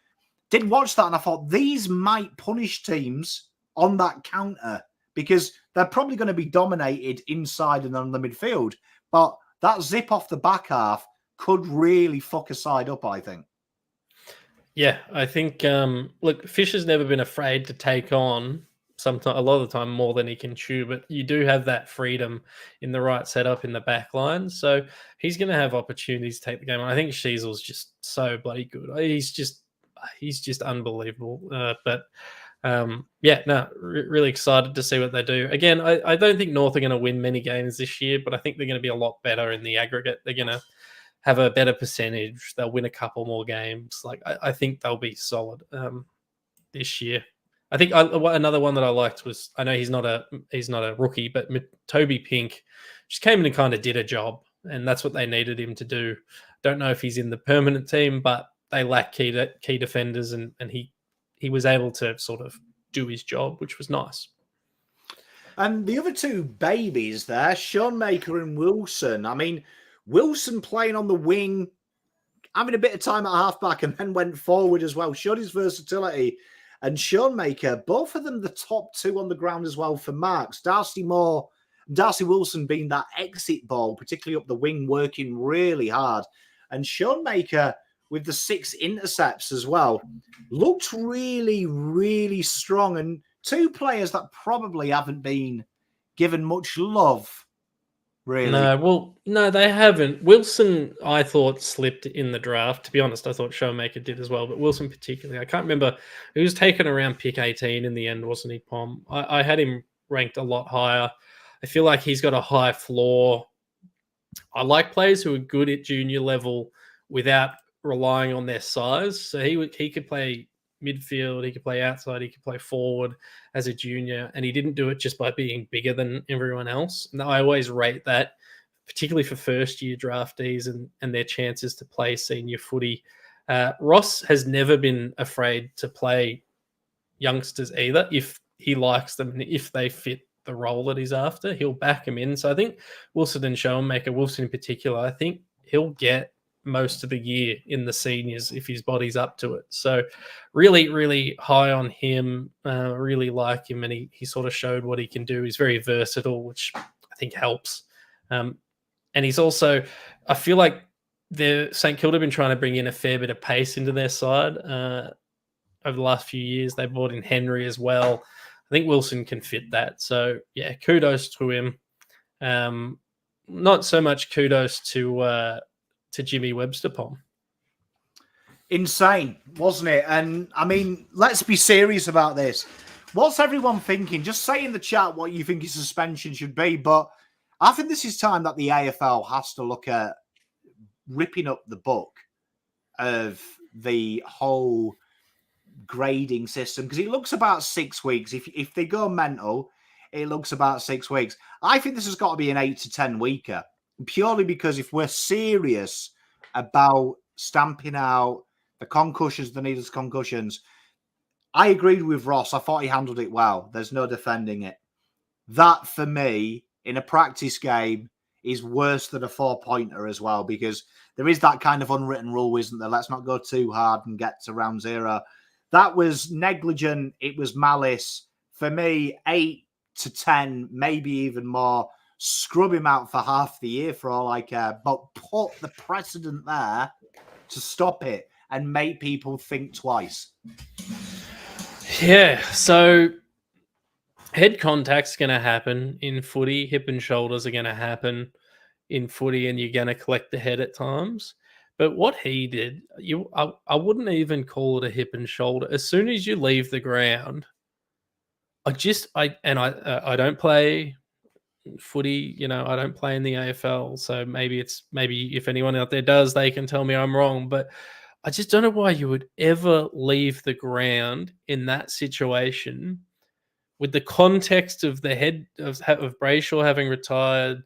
Did watch that, and I thought these might punish teams on that counter, because they're probably going to be dominated inside and on the midfield. But that zip off the back half could really fuck a side up, I think. Yeah, I think, look, Fisher's never been afraid to take on a lot of the time more than he can chew, but you do have that freedom in the right setup in the back line. So he's going to have opportunities to take the game on. I think Sheasel's just so bloody good. He's just unbelievable. Really excited to see what they do. Again, I don't think North are going to win many games this year, but I think they're going to be a lot better in the aggregate. They're going to have a better percentage. They'll win a couple more games. I think they'll be solid this year. I think another one that I liked was, I know he's not a rookie, but Toby Pink just came in and kind of did a job, and that's what they needed him to do. Don't know if he's in the permanent team, but they lack key defenders, and he was able to sort of do his job, which was nice. And the other two babies there, Schoenmaker and Wilson. I mean, Wilson playing on the wing, having a bit of time at halfback, and then went forward as well. Showed his versatility. And Schoenmaker, both of them the top two on the ground as well for marks. Darcy more Darcy Wilson being that exit ball, particularly up the wing, working really hard. And Schoenmaker, with the 6 intercepts as well, looked really, really strong. And 2 players that probably haven't been given much love, really. No, they haven't. Wilson, I thought, slipped in the draft. To be honest, I thought Schoenmaker did as well, but Wilson particularly. I can't remember. He was taken around pick 18 in the end, wasn't he, Pom? I had him ranked a lot higher. I feel like he's got a high floor. I like players who are good at junior level without relying on their size. So he could play midfield, he could play outside, he could play forward as a junior, and he didn't do it just by being bigger than everyone else. And I always rate that, particularly for first-year draftees and their chances to play senior footy. Ross has never been afraid to play youngsters either if he likes them and if they fit the role that he's after, he'll back him in. So I think Wilson and Schoenmaker, Wilson in particular, I think he'll get most of the year in the seniors if his body's up to it. So really, really high on him. Really like him, and he sort of showed what he can do. He's very versatile, which I think helps. And he's also, I feel like St Kilda have been trying to bring in a fair bit of pace into their side over the last few years. They brought in Henry as well. I think Wilson can fit that. So, yeah, kudos to him. Not so much kudos to Jimmy Webster, Pom. Insane, wasn't it? And, I mean, let's be serious about this. What's everyone thinking? Just say in the chat what you think his suspension should be. But I think this is time that the AFL has to look at ripping up the book of the whole grading system, because it looks about 6 weeks. If they go mental, it looks about 6 weeks. I think this has got to be an 8 to 10 weeker, purely because if we're serious about stamping out the concussions, the needless concussions, I agreed with Ross. I thought he handled it well. There's no defending it. That, for me, in a practice game, is worse than a 4-pointer as well, because there is that kind of unwritten rule, isn't there? Let's not go too hard and get to round 0. That was negligent. It was malice. For me, 8 to 10, maybe even more. Scrub him out for half the year for all I care. But put the precedent there to stop it and make people think twice. Yeah, so head contact's going to happen in footy. Hip and shoulders are going to happen in footy, and you're going to collect the head at times. But what he did, I wouldn't even call it a hip and shoulder. As soon as you leave the ground, I don't play footy, I don't play in the AFL. So maybe if anyone out there does, they can tell me I'm wrong. But I just don't know why you would ever leave the ground in that situation with the context of the head of Brayshaw having retired.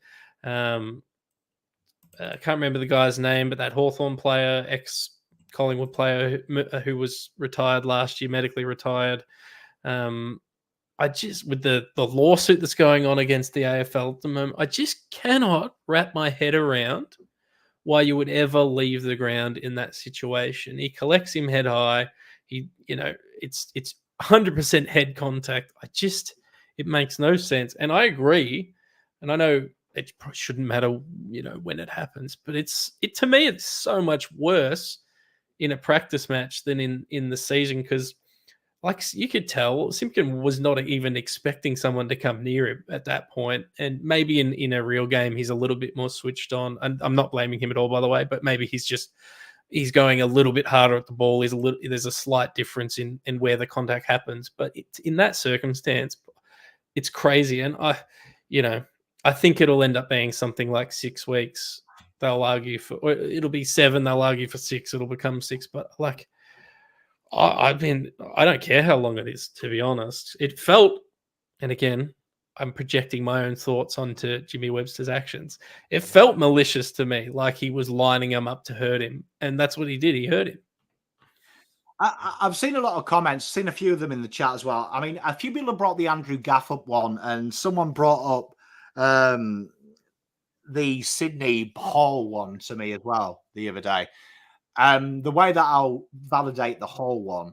I can't remember the guy's name, but that Hawthorn player, ex-Collingwood player who was retired last year, medically retired. With the lawsuit that's going on against the AFL at the moment, I just cannot wrap my head around why you would ever leave the ground in that situation. He collects him head high. It's 100% head contact. It makes no sense. And I agree. And I know it probably shouldn't matter, when it happens, but to me, it's so much worse in a practice match than in the season. Cause like you could tell Simpkin was not even expecting someone to come near him at that point. And maybe in a real game, he's a little bit more switched on. And I'm not blaming him at all, by the way, but maybe he's going a little bit harder at the ball. There's a slight difference in where the contact happens, but in that circumstance, it's crazy. And I think it'll end up being something like 6 weeks. They'll argue or it'll be 7. They'll argue for 6. It'll become 6. But I don't care how long it is, to be honest. It felt, and again, I'm projecting my own thoughts onto Jimmy Webster's actions. It felt malicious to me, like he was lining him up to hurt him. And that's what he did. He hurt him. I've seen a lot of comments, seen a few of them in the chat as well. I mean, a few people have brought the Andrew Gaff up one, and someone brought up the Sydney Hall one to me as well the other day. The way that I'll validate the Hall one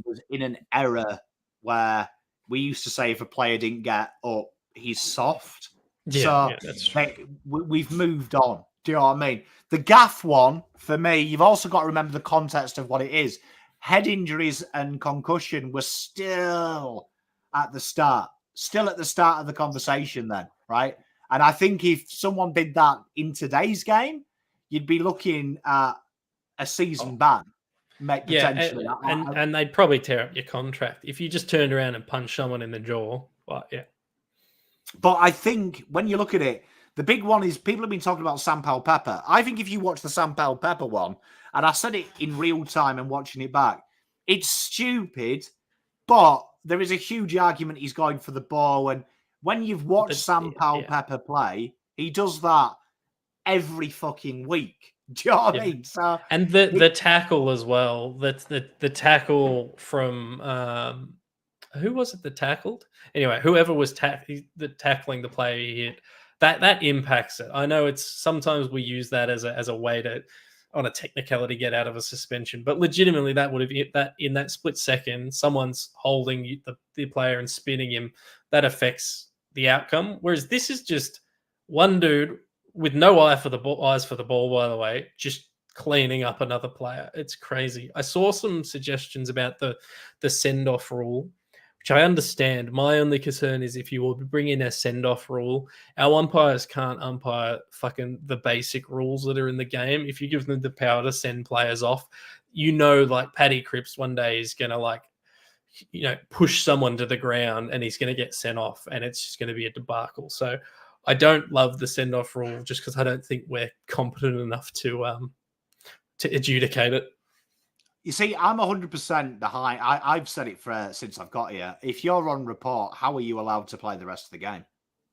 was in an era where we used to say if a player didn't get up, he's soft. Yeah, that's true. We've moved on. Do you know what I mean? The Gaff one, for me, you've also got to remember the context of what it is. Head injuries and concussion were still at the start of the conversation then, right? And I think if someone did that in today's game, you'd be looking at a season ban. Potentially. And they'd probably tear up your contract if you just turned around and punched someone in the jaw. But yeah. But I think when you look at it, the big one is people have been talking about Sam Powell-Pepper. I think if you watch the Sam Powell-Pepper one, and I said it in real time and watching it back, it's stupid, but there is a huge argument he's going for the ball. And when you've watched Sam Powell-Pepper play, he does that every fucking week. Do you know what I mean? So, and the tackle as well. That's the tackle from who was it that tackled? Anyway, whoever was tackling the player he hit, that impacts it. I know it's sometimes we use that as a way to, on a technicality, get out of a suspension, but legitimately that would have that in that split second, someone's holding the player and spinning him, that affects the outcome. Whereas this is just one dude with no eyes for the ball, by the way, just cleaning up another player. It's crazy. I saw some suggestions about the send-off rule, which I understand. My only concern is if you will bring in a send-off rule, our umpires can't umpire fucking the basic rules that are in the game. If you give them the power to send players off, like Paddy Cripps one day is going to push someone to the ground and he's going to get sent off and it's just going to be a debacle. So I don't love the send-off rule just because I don't think we're competent enough to adjudicate it. You see, I'm 100% behind. I've said it since I've got here. If you're on report, how are you allowed to play the rest of the game?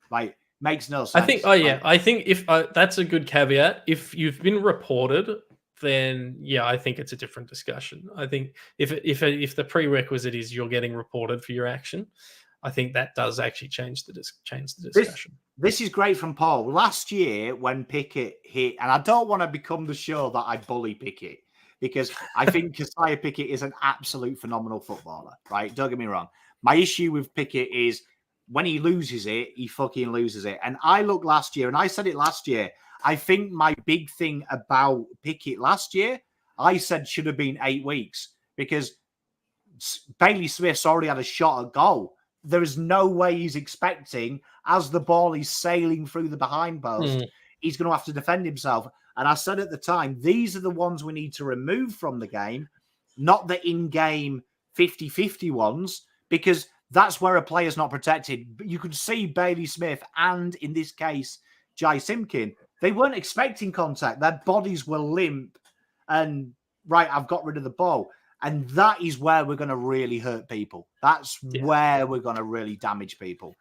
Like, makes no sense. I think. I think if that's a good caveat. If you've been reported, then I think it's a different discussion. I think if the prerequisite is you're getting reported for your action, I think that does actually change the discussion. This is great from Paul. Last year when Pickett hit, and I don't want to become the show that I bully Pickett, because I think Keziah Pickett is an absolute phenomenal footballer, right? Don't get me wrong. My issue with Pickett is when he loses it, he fucking loses it. And I looked last year, and I said it last year, I think my big thing about Pickett last year, I said should have been 8 weeks, because Bailey Smith's already had a shot at goal. There is no way he's expecting, as the ball is sailing through the behind post, he's going to have to defend himself. And I said at the time, these are the ones we need to remove from the game, not the in-game 50-50 ones, because that's where a player's not protected. But you could see Bailey Smith and, in this case, Jai Simpkin, they weren't expecting contact. Their bodies were limp and, right, I've got rid of the ball. And that is where we're going to really hurt people. That's where we're going to really damage people.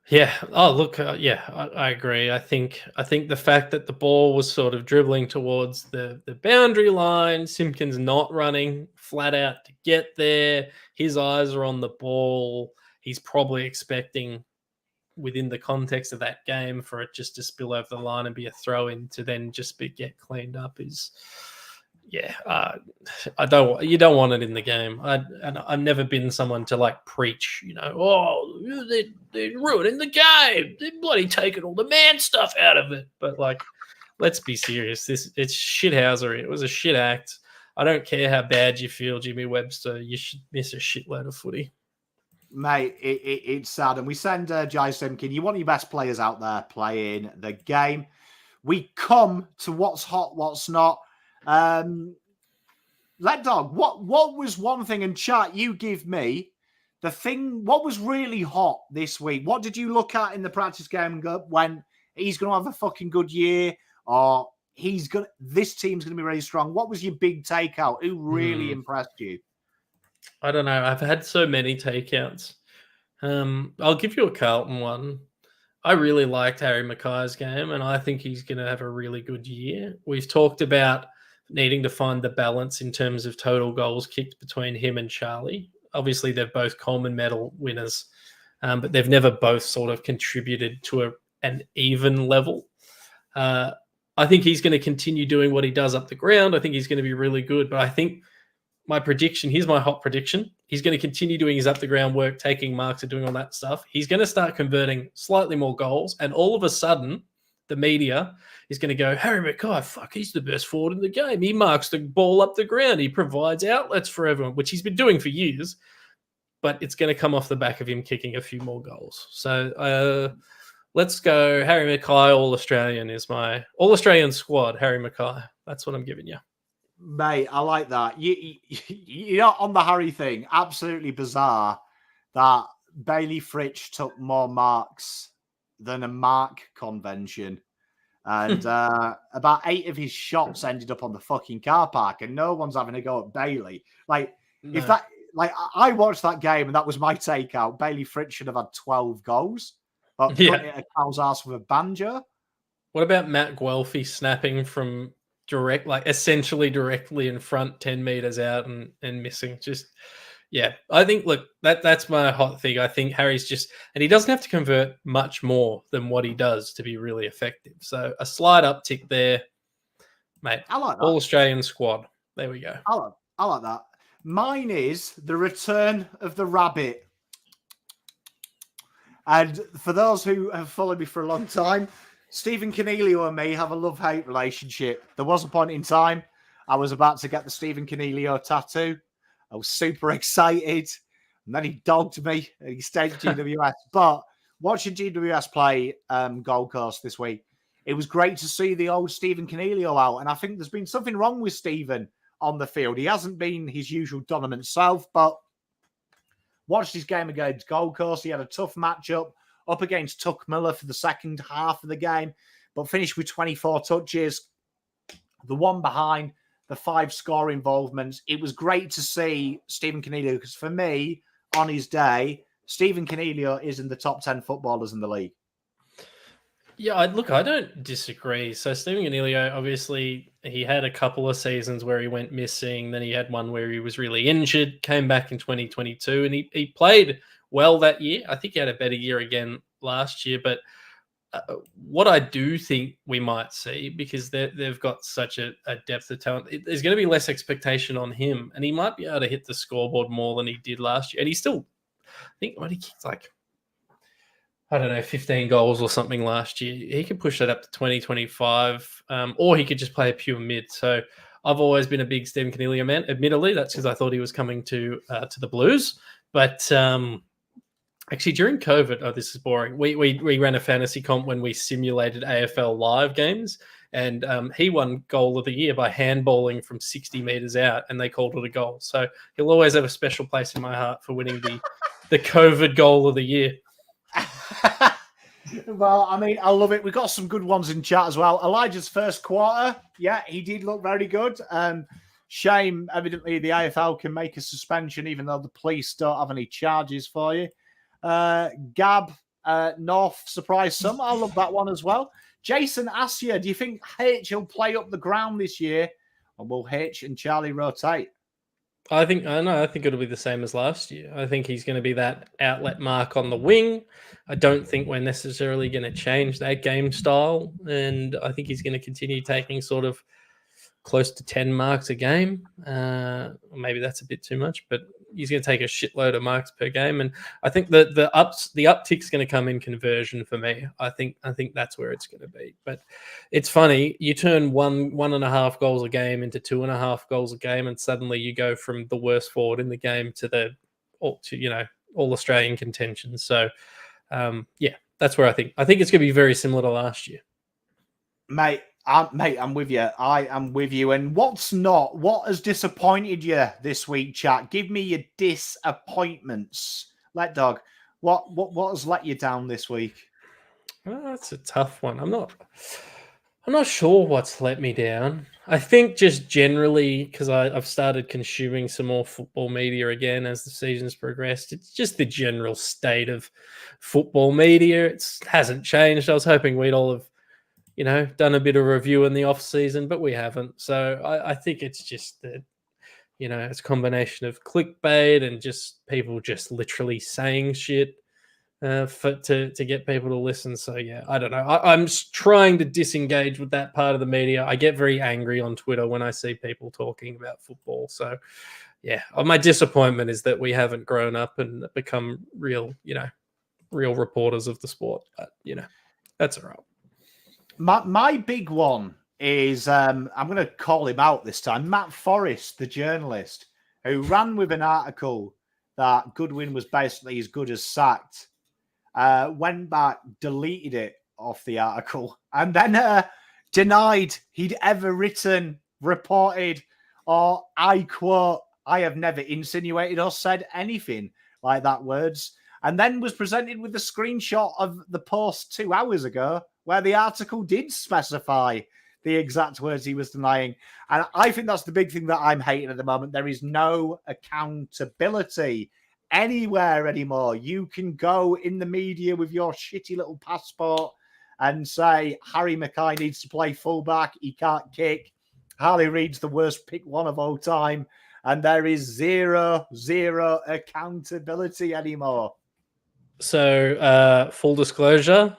Yeah. Oh, look. I agree. I think the fact that the ball was sort of dribbling towards the boundary line, Simpkins not running flat out to get there. His eyes are on the ball. He's probably expecting, within the context of that game, for it just to spill over the line and be a throw in to then just get cleaned up is. Yeah, you don't want it in the game. I've never been someone to preach, they're ruining the game. They're bloody taking all the man stuff out of it. But let's be serious. It's shithousery. It was a shit act. I don't care how bad you feel, Jimmy Webster. You should miss a shitload of footy. Mate, it's sad. And we send Jai Simpkin, you want your best players out there playing the game. We come to what's hot, what's not. Lekdog, what was one thing, and chat, you give me the thing, what was really hot this week? What did you look at in the practice game and go, when he's going to have a fucking good year, or this team's going to be really strong? What was your big takeout? Who really impressed you? I don't know. I've had so many takeouts. I'll give you a Carlton one. I really liked Harry Mackay's game, and I think he's going to have a really good year. We've talked about needing to find the balance in terms of total goals kicked between him and Charlie. Obviously, they're both Coleman medal winners, but they've never both sort of contributed to an even level. I think he's going to continue doing what he does up the ground. I think he's going to be really good, but I think my prediction, here's my hot prediction. He's going to continue doing his up the ground work, taking marks and doing all that stuff. He's going to start converting slightly more goals. And all of a sudden, the media is going to go, Harry Mackay, fuck, he's the best forward in the game. He marks the ball up the ground. He provides outlets for everyone, which he's been doing for years. But it's going to come off the back of him kicking a few more goals. So let's go. Harry Mackay, All-Australian is my All-Australian squad. Harry Mackay. That's what I'm giving you. Mate, I like that. You're not on the Harry thing. Absolutely bizarre that Bailey Fritsch took more marks than a mark convention. And about 8 of his shots ended up on the fucking car park, and no one's having a go at Bailey. If that, I watched that game, and that was my takeout. Bailey Fritsch should have had 12 goals, but put it at Carl's arse with a banjo. What about Matt Guelphy snapping from essentially directly in front, 10 meters out and missing? I think, look, that's my hot thing. I think Harry's and he doesn't have to convert much more than what he does to be really effective. So a slight uptick there, mate. I like that. All-Australian squad. There we go. I like that. Mine is the return of the rabbit. And for those who have followed me for a long time, Stephen Cornelio and me have a love-hate relationship. There was a point in time I was about to get the Stephen Cornelio tattoo. I was super excited. And then he dogged me and he stayed at GWS. But watching GWS play Gold Coast this week, it was great to see the old Stephen Cornelio out. And I think there's been something wrong with Stephen on the field. He hasn't been his usual dominant self, but watched his game against Gold Coast. He had a tough matchup up against Tuck Miller for the second half of the game, but finished with 24 touches, the one behind, the 5 score involvements. It was great to see Stephen Cornelio, because for me, on his day, Stephen Cornelio is in the top 10 footballers in the league. Yeah, I don't disagree. So Stephen Cornelio, obviously, he had a couple of seasons where he went missing. Then he had one where he was really injured, came back in 2022, and he played well that year. I think he had a better year again last year. But what I do think we might see, because they've got such a depth of talent, there's going to be less expectation on him, and he might be able to hit the scoreboard more than he did last year. And he still, I think, what he kicked 15 goals or something last year. He could push that up to 20, 25, or he could just play a pure mid. So I've always been a big Stephen Cornelio man. Admittedly, that's because I thought he was coming to the Blues. But actually, during COVID, this is boring. We ran a fantasy comp when we simulated AFL live games, and he won goal of the year by handballing from 60 meters out, and they called it a goal. So he'll always have a special place in my heart for winning the COVID goal of the year. Well, I mean, I love it. We've got some good ones in chat as well. Elijah's first quarter, yeah, he did look very good. Shame, evidently, the AFL can make a suspension, even though the police don't have any charges for you. Gab, North surprised some. I love that one as well. Jason asks you, do you think H will play up the ground this year, or will H and Charlie rotate? I think it'll be the same as last year. I think he's going to be that outlet mark on the wing. I don't think we're necessarily going to change that game style, and I think he's going to continue taking sort of close to 10 marks a game. Maybe that's a bit too much, but he's going to take a shitload of marks per game, and I think the uptick's going to come in conversion for me. I think that's where it's going to be. But it's funny, you turn 1.5 goals a game into 2.5 goals a game, and suddenly you go from the worst forward in the game to all Australian contention. So that's where I think it's going to be very similar to last year, mate. I'm with you. I am with you. And what has disappointed you this week, chat? Give me your disappointments. Lekdog, what has let you down this week? Well, that's a tough one. I'm not sure what's let me down. I think just generally, because I've started consuming some more football media again as the season's progressed. It's just the general state of football media. It hasn't changed. I was hoping we'd all have done a bit of review in the off season, but we haven't. So I think it's just that, it's a combination of clickbait and just people just literally saying shit to get people to listen. So yeah, I don't know. I'm trying to disengage with that part of the media. I get very angry on Twitter when I see people talking about football. So yeah, my disappointment is that we haven't grown up and become real reporters of the sport. But, that's all right. My big one is, I'm going to call him out this time, Matt Forrest, the journalist, who ran with an article that Goodwin was basically as good as sacked, went back, deleted it off the article, and then denied he'd ever written, reported, or I quote, I have never insinuated or said anything like that words, and then was presented with the screenshot of the post 2 hours ago where the article did specify the exact words he was denying. And I think that's the big thing that I'm hating at the moment. There is no accountability anywhere anymore. You can go in the media with your shitty little passport and say, Harry Mackay needs to play fullback. He can't kick. Harley Reid's the worst pick one of all time. And there is zero accountability anymore. So, full disclosure,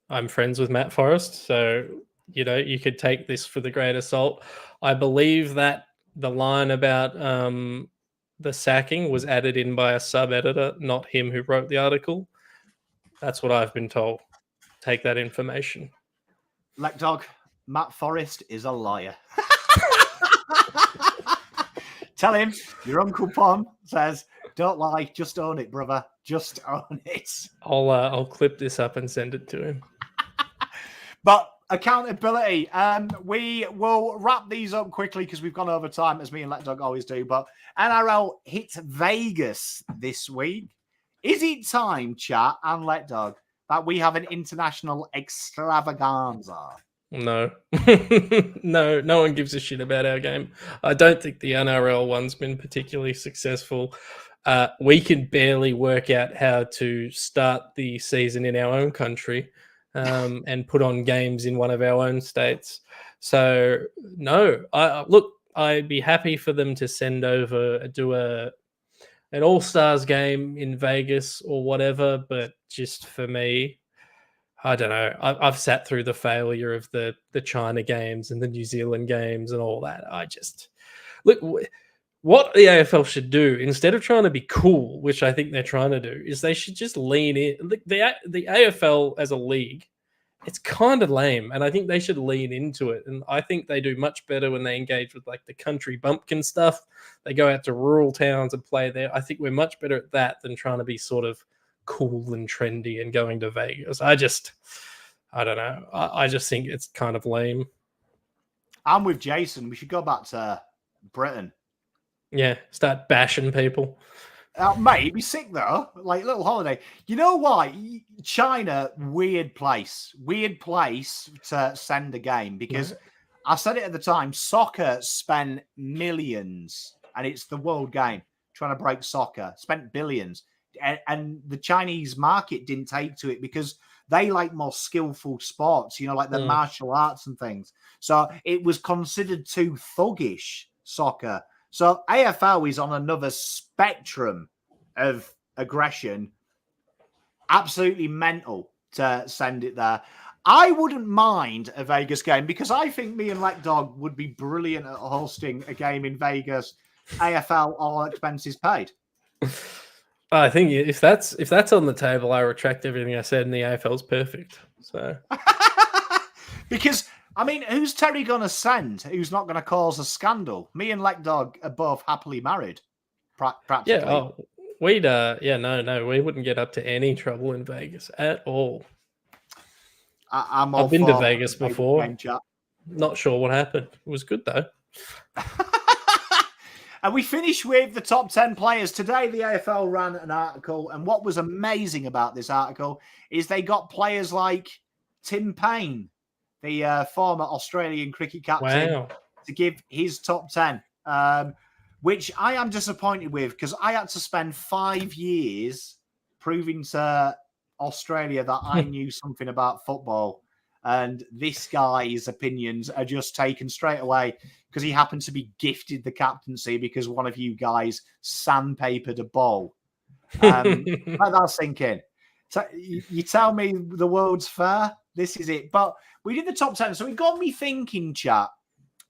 I'm friends with Matt Forrest. So, you could take this for the great assault. I believe that the line about the sacking was added in by a sub-editor, not him who wrote the article. That's what I've been told. Take that information. Lekdog, Matt Forrest is a liar. Tell him your Uncle Pom says, don't lie, just own it, brother. Just own it. I'll clip this up and send it to him. But accountability. We will wrap these up quickly because we've gone over time, as me and Lekdog always do. But NRL hits Vegas this week. Is it time, chat and Lekdog, that we have an international extravaganza? No. No one gives a shit about our game. I don't think the NRL one's been particularly successful. We can barely work out how to start the season in our own country and put on games in one of our own states. So, no. I'd be happy for them to do an All-Stars game in Vegas or whatever, but just for me, I don't know. I've sat through the failure of the China games and the New Zealand games and all that. What the AFL should do, instead of trying to be cool, which I think they're trying to do, is they should just lean in. The AFL as a league, it's kind of lame, and I think they should lean into it. And I think they do much better when they engage with like the country bumpkin stuff. They go out to rural towns and play there. I think we're much better at that than trying to be sort of cool and trendy and going to Vegas. I don't know. I just think it's kind of lame. I'm with Jason. We should go back to Britain. Yeah, start bashing people. Mate, it'd be sick though. Like a little holiday. You know why? China, weird place to send a game because I said it at the time. Soccer spent millions, and it's the world game trying to break soccer. Spent billions. And the Chinese market didn't take to it because they like more skillful sports, like the martial arts and things. So it was considered too thuggish, soccer. So AFL is on another spectrum of aggression. Absolutely mental to send it there. I wouldn't mind a Vegas game because I think me and Lekdog would be brilliant at hosting a game in Vegas. AFL, all expenses paid. I think if that's on the table, I retract everything I said, and the AFL's perfect. So, because I mean, who's Terry going to send? Who's not going to cause a scandal? Me and Lekdog are both happily married, practically. Yeah. Oh, we'd no, we wouldn't get up to any trouble in Vegas at all. I've been to Vegas before. Not sure what happened. It was good though. And we finish with the top 10 players. Today, the AFL ran an article, and what was amazing about this article is they got players like Tim Payne, the former Australian cricket captain, to give his top 10, which I am disappointed with because I had to spend 5 years proving to Australia that I knew something about football. And this guy's opinions are just taken straight away because he happened to be gifted the captaincy because one of you guys sandpapered a ball. Let that sink in. So you tell me the world's fair? This is it. But we did the top 10. So it got me thinking, chat,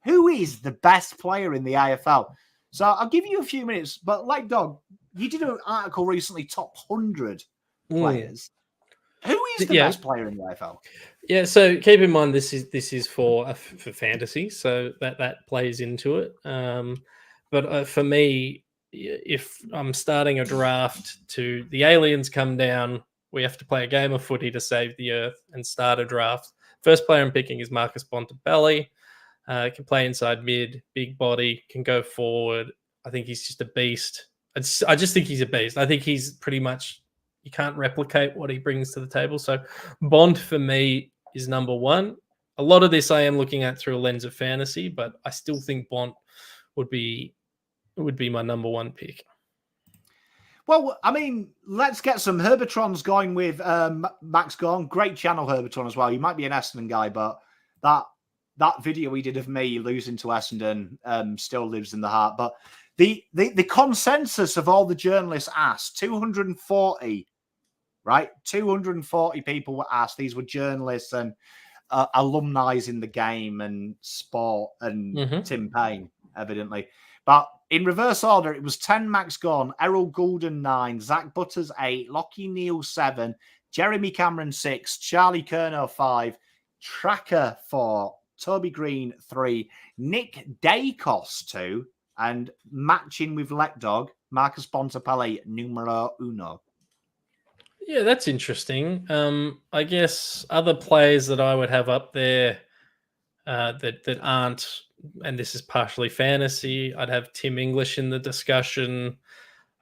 who is the best player in the AFL? So I'll give you a few minutes. But Lekdog, you did an article recently, top 100 players. Who is the best player in the AFL? Yeah, so keep in mind this is for fantasy, so that plays into it. But for me, if I'm starting a draft, the aliens come down, we have to play a game of footy to save the earth and start a draft. First player I'm picking is Marcus Bontempelli. Can play inside mid, big body, can go forward. I think he's just a beast. I just think he's a beast. I think he's pretty much, you can't replicate what he brings to the table. So Bond for me is number one. A lot of this I am looking at through a lens of fantasy, but I still think Bond would be my number one pick. Well, I mean, let's get some Herbitrons going with Max Gorn. Great channel, Herbitron, as well. You might be an Essendon guy, but that video he did of me losing to Essendon still lives in the heart. But the consensus of all the journalists asked, 240, right? 240 people were asked. These were journalists and alumni in the game and sport and Tim Payne, evidently. But in reverse order, it was 10 Max Gorn, Errol Goulden 9, Zach Butters 8, Lockie Neal 7, Jeremy Cameron 6, Charlie Curnow 5, Tracker 4, Toby Green 3, Nick Dacos 2, and matching with Lekdog, Marcus Bontempelli numero uno. Yeah, that's interesting. I guess other players that I would have up there that aren't, and this is partially fantasy, I'd have Tim English in the discussion.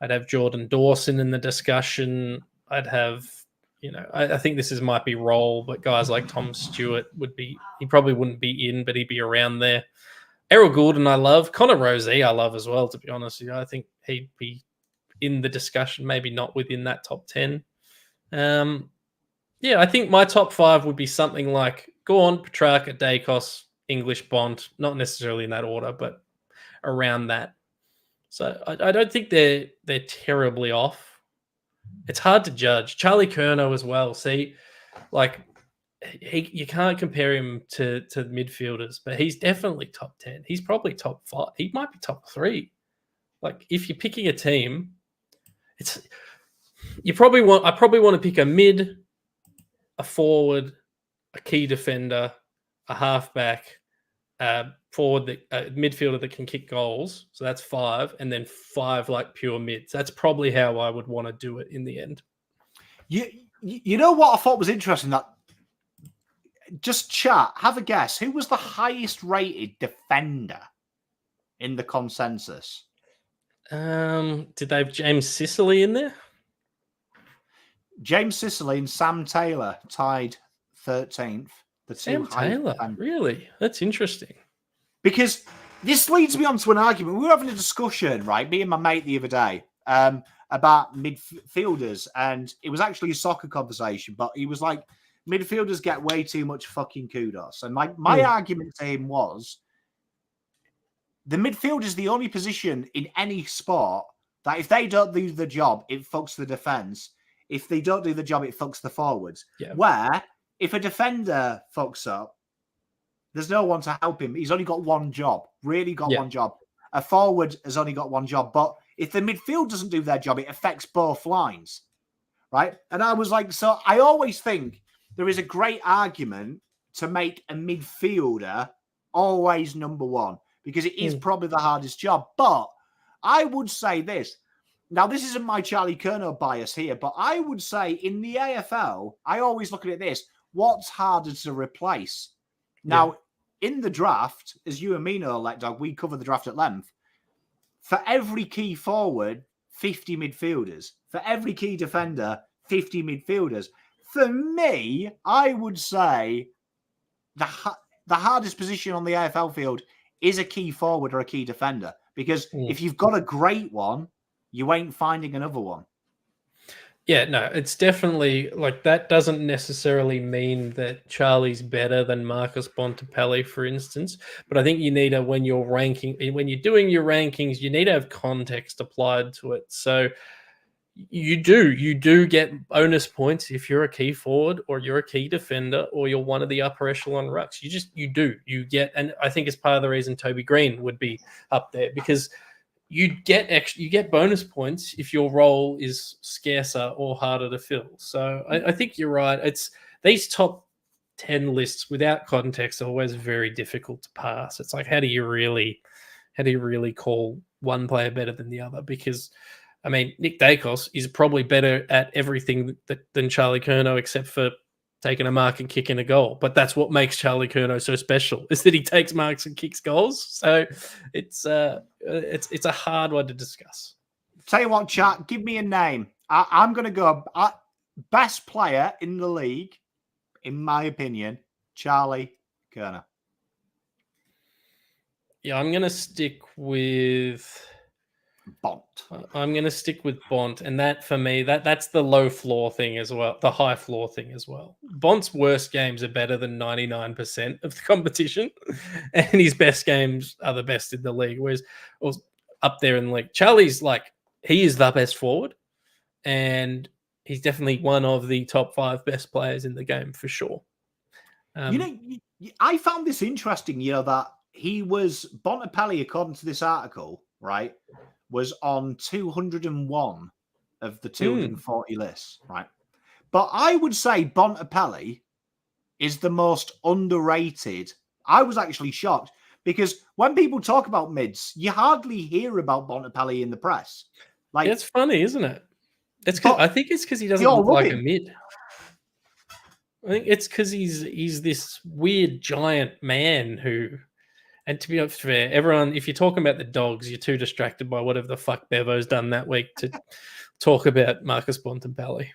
I'd have Jordan Dawson in the discussion. I'd have, I think this might be role, but guys like Tom Stewart he probably wouldn't be in, but he'd be around there. Errol Goulden I love. Connor Rozee I love as well, to be honest. I think he'd be in the discussion, maybe not within that top 10. I think my top 5 would be something like Gorn, Petrarca, Dacos, English, Bond, not necessarily in that order, but around that. So I don't think they're terribly off. It's hard to judge. Charlie Curnow as well. See, like you can't compare him to midfielders, but he's definitely top 10. He's probably top 5. He might be top 3. Like if you're picking a team, I probably want to pick a mid, a forward, a key defender, a halfback, forward, a midfielder that can kick goals. So that's 5, and then 5 like pure mids. That's probably how I would want to do it in the end. You know what I thought was interesting? That just chat, have a guess. Who was the highest rated defender in the consensus? Did they have James Sicily in there? James Sicily and Sam Taylor tied 13th. Sam Taylor, really? That's interesting. Because this leads me on to an argument. We were having a discussion, right, me and my mate the other day, about midfielders, and it was actually a soccer conversation, but he was like, midfielders get way too much fucking kudos. And my argument to him was, the midfield is the only position in any sport that if they don't do the job, it fucks the defence. If they don't do the job, it fucks the forwards. Yeah. Where if a defender fucks up, there's no one to help him. He's only got one job, one job. A forward has only got one job. But if the midfield doesn't do their job, it affects both lines, right? And I was like, so I always think there is a great argument to make a midfielder always number one, because it is probably the hardest job. But I would say this. Now, this isn't my Charlie Curnow bias here, but I would say in the AFL, I always look at it this. What's harder to replace? Now, in the draft, as you and me know, Lekdog, we cover the draft at length. For every key forward, 50 midfielders. For every key defender, 50 midfielders. For me, I would say the hardest position on the AFL field is a key forward or a key defender. Because if you've got a great one, you ain't finding another one. Yeah, no, it's definitely like that doesn't necessarily mean that Charlie's better than Marcus Bontempelli, for instance. But I think you need when you're doing your rankings, you need to have context applied to it. So you do get bonus points if you're a key forward or you're a key defender or you're one of the upper echelon rucks. You get, and I think it's part of the reason Toby Green would be up there, because you get bonus points if your role is scarcer or harder to fill. So I think you're right. It's these top 10 lists without context are always very difficult to pass. It's like, how do you really call one player better than the other? Because I mean, Nick Dacos is probably better at everything than Charlie Curnow, except for taking a mark and kicking a goal. But that's what makes Charlie Curnow so special, is that he takes marks and kicks goals. So it's a hard one to discuss. Tell you what, chat, give me a name. I'm going to go best player in the league, in my opinion, Charlie Curnow. Yeah, I'm going to stick with Bont. I'm going to stick with Bont, and that for me, that's the low floor thing as well, the high floor thing as well. Bont's worst games are better than 99% of the competition, and his best games are the best in the league. Whereas up there in the league, Charlie's like, he is the best forward, and he's definitely one of the top 5 best players in the game for sure. I found this interesting, that he was Bontempelli, according to this article, right, was on 201 of the 240 lists, right? But I would say Bontempelli is the most underrated. I was actually shocked because when people talk about mids, you hardly hear about Bontempelli in the press. Like, it's funny, isn't it? I think it's because he doesn't look like a mid. I think it's because he's this weird giant man who. And to be fair, everyone, if you're talking about the Dogs, you're too distracted by whatever the fuck Bevo's done that week to talk about Marcus Bontempelli.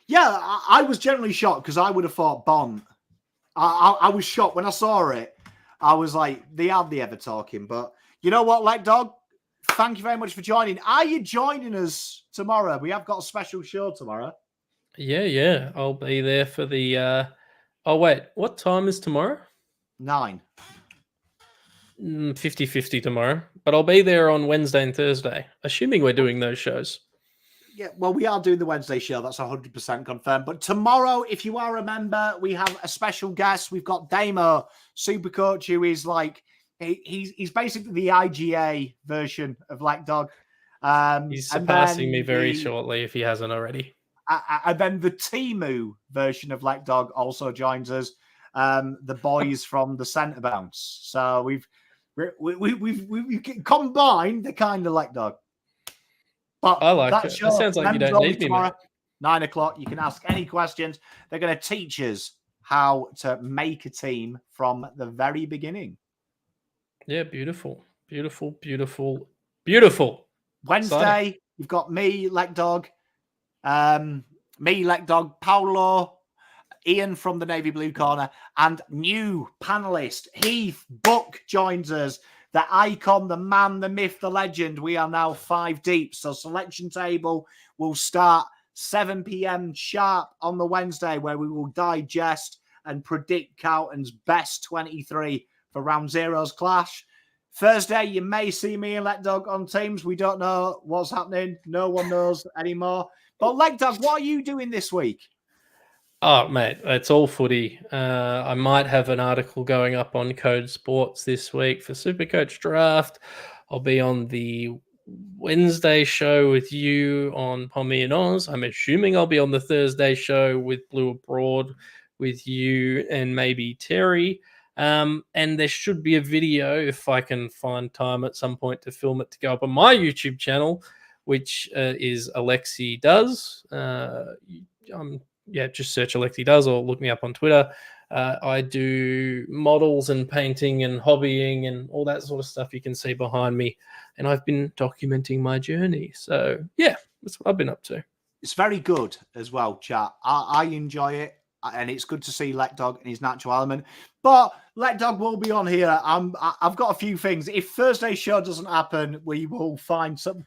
Yeah, I was generally shocked because I would have thought Bont. I was shocked when I saw it. I was like, they are the ever talking. But you know what, Lekdog? Thank you very much for joining. Are you joining us tomorrow? We have got a special show tomorrow. Yeah. I'll be there for the... Oh, wait. What time is tomorrow? 9. 50-50 tomorrow, but I'll be there on Wednesday and Thursday, assuming we're doing those shows. Yeah, well, we are doing the Wednesday show. That's 100% confirmed. But tomorrow, if you are a member, we have a special guest. We've got Damo, Supercoach, who is like, he's basically the IGA version of Lekdog. He's surpassing me very shortly if he hasn't already. And then the Timu version of Lekdog also joins us. The boys from the centre bounce. So we've combined the kind of Lekdog. But I like it. It sounds like you don't need me, mate. 9 o'clock. You can ask any questions. They're going to teach us how to make a team from the very beginning. Yeah, beautiful. Wednesday, exciting. You've got me, Lekdog, Paulo, Ian from the Navy Blue Corner, and new panelist Heath Buck joins us. The icon, the man, the myth, the legend. We are now 5 deep. So selection table will start 7 p.m. sharp on the Wednesday, where we will digest and predict Carlton's best 23 for round zero's clash. Thursday, you may see me and Lekdog on teams. We don't know what's happening. No one knows anymore. But Lekdog, what are you doing this week? Oh, mate, it's all footy. I might have an article going up on Code Sports this week for Supercoach Draft. I'll be on the Wednesday show with you on Pommy and Oz. I'm assuming I'll be on the Thursday show with Blue Abroad with you and maybe Terry. And there should be a video, if I can find time at some point to film it, to go up on my YouTube channel, which is Alexi Does. Just search Alexi Does or look me up on Twitter. I do models and painting and hobbying and all that sort of stuff you can see behind me. And I've been documenting my journey. So, yeah, that's what I've been up to. It's very good as well, chat. I enjoy it. And it's good to see Lekdog in his natural element. But Lekdog will be on here. I've got a few things. If Thursday's show doesn't happen, we will find some...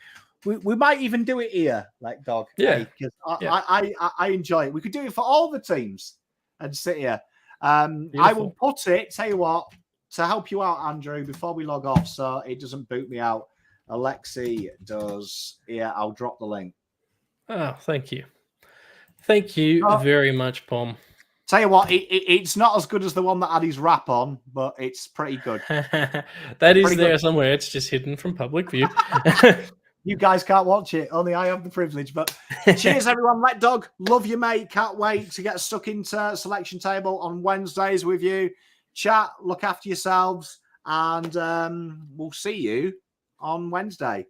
We might even do it here, Lekdog. Yeah. Because I enjoy it. We could do it for all the teams and sit here. I will put it, tell you what, to help you out, Andrew, before we log off so it doesn't boot me out. Alexi does. Yeah, I'll drop the link. Oh, thank you. Thank you very much, Pom. Tell you what, it's not as good as the one that had his rap on, but it's pretty good. That is Pretty there good. somewhere. It's just hidden from public view. You guys can't watch it. Only I have the privilege. But cheers, everyone. Lekdog, love you, mate. Can't wait to get stuck into selection table on Wednesdays with you. Chat, look after yourselves, and we'll see you on Wednesday.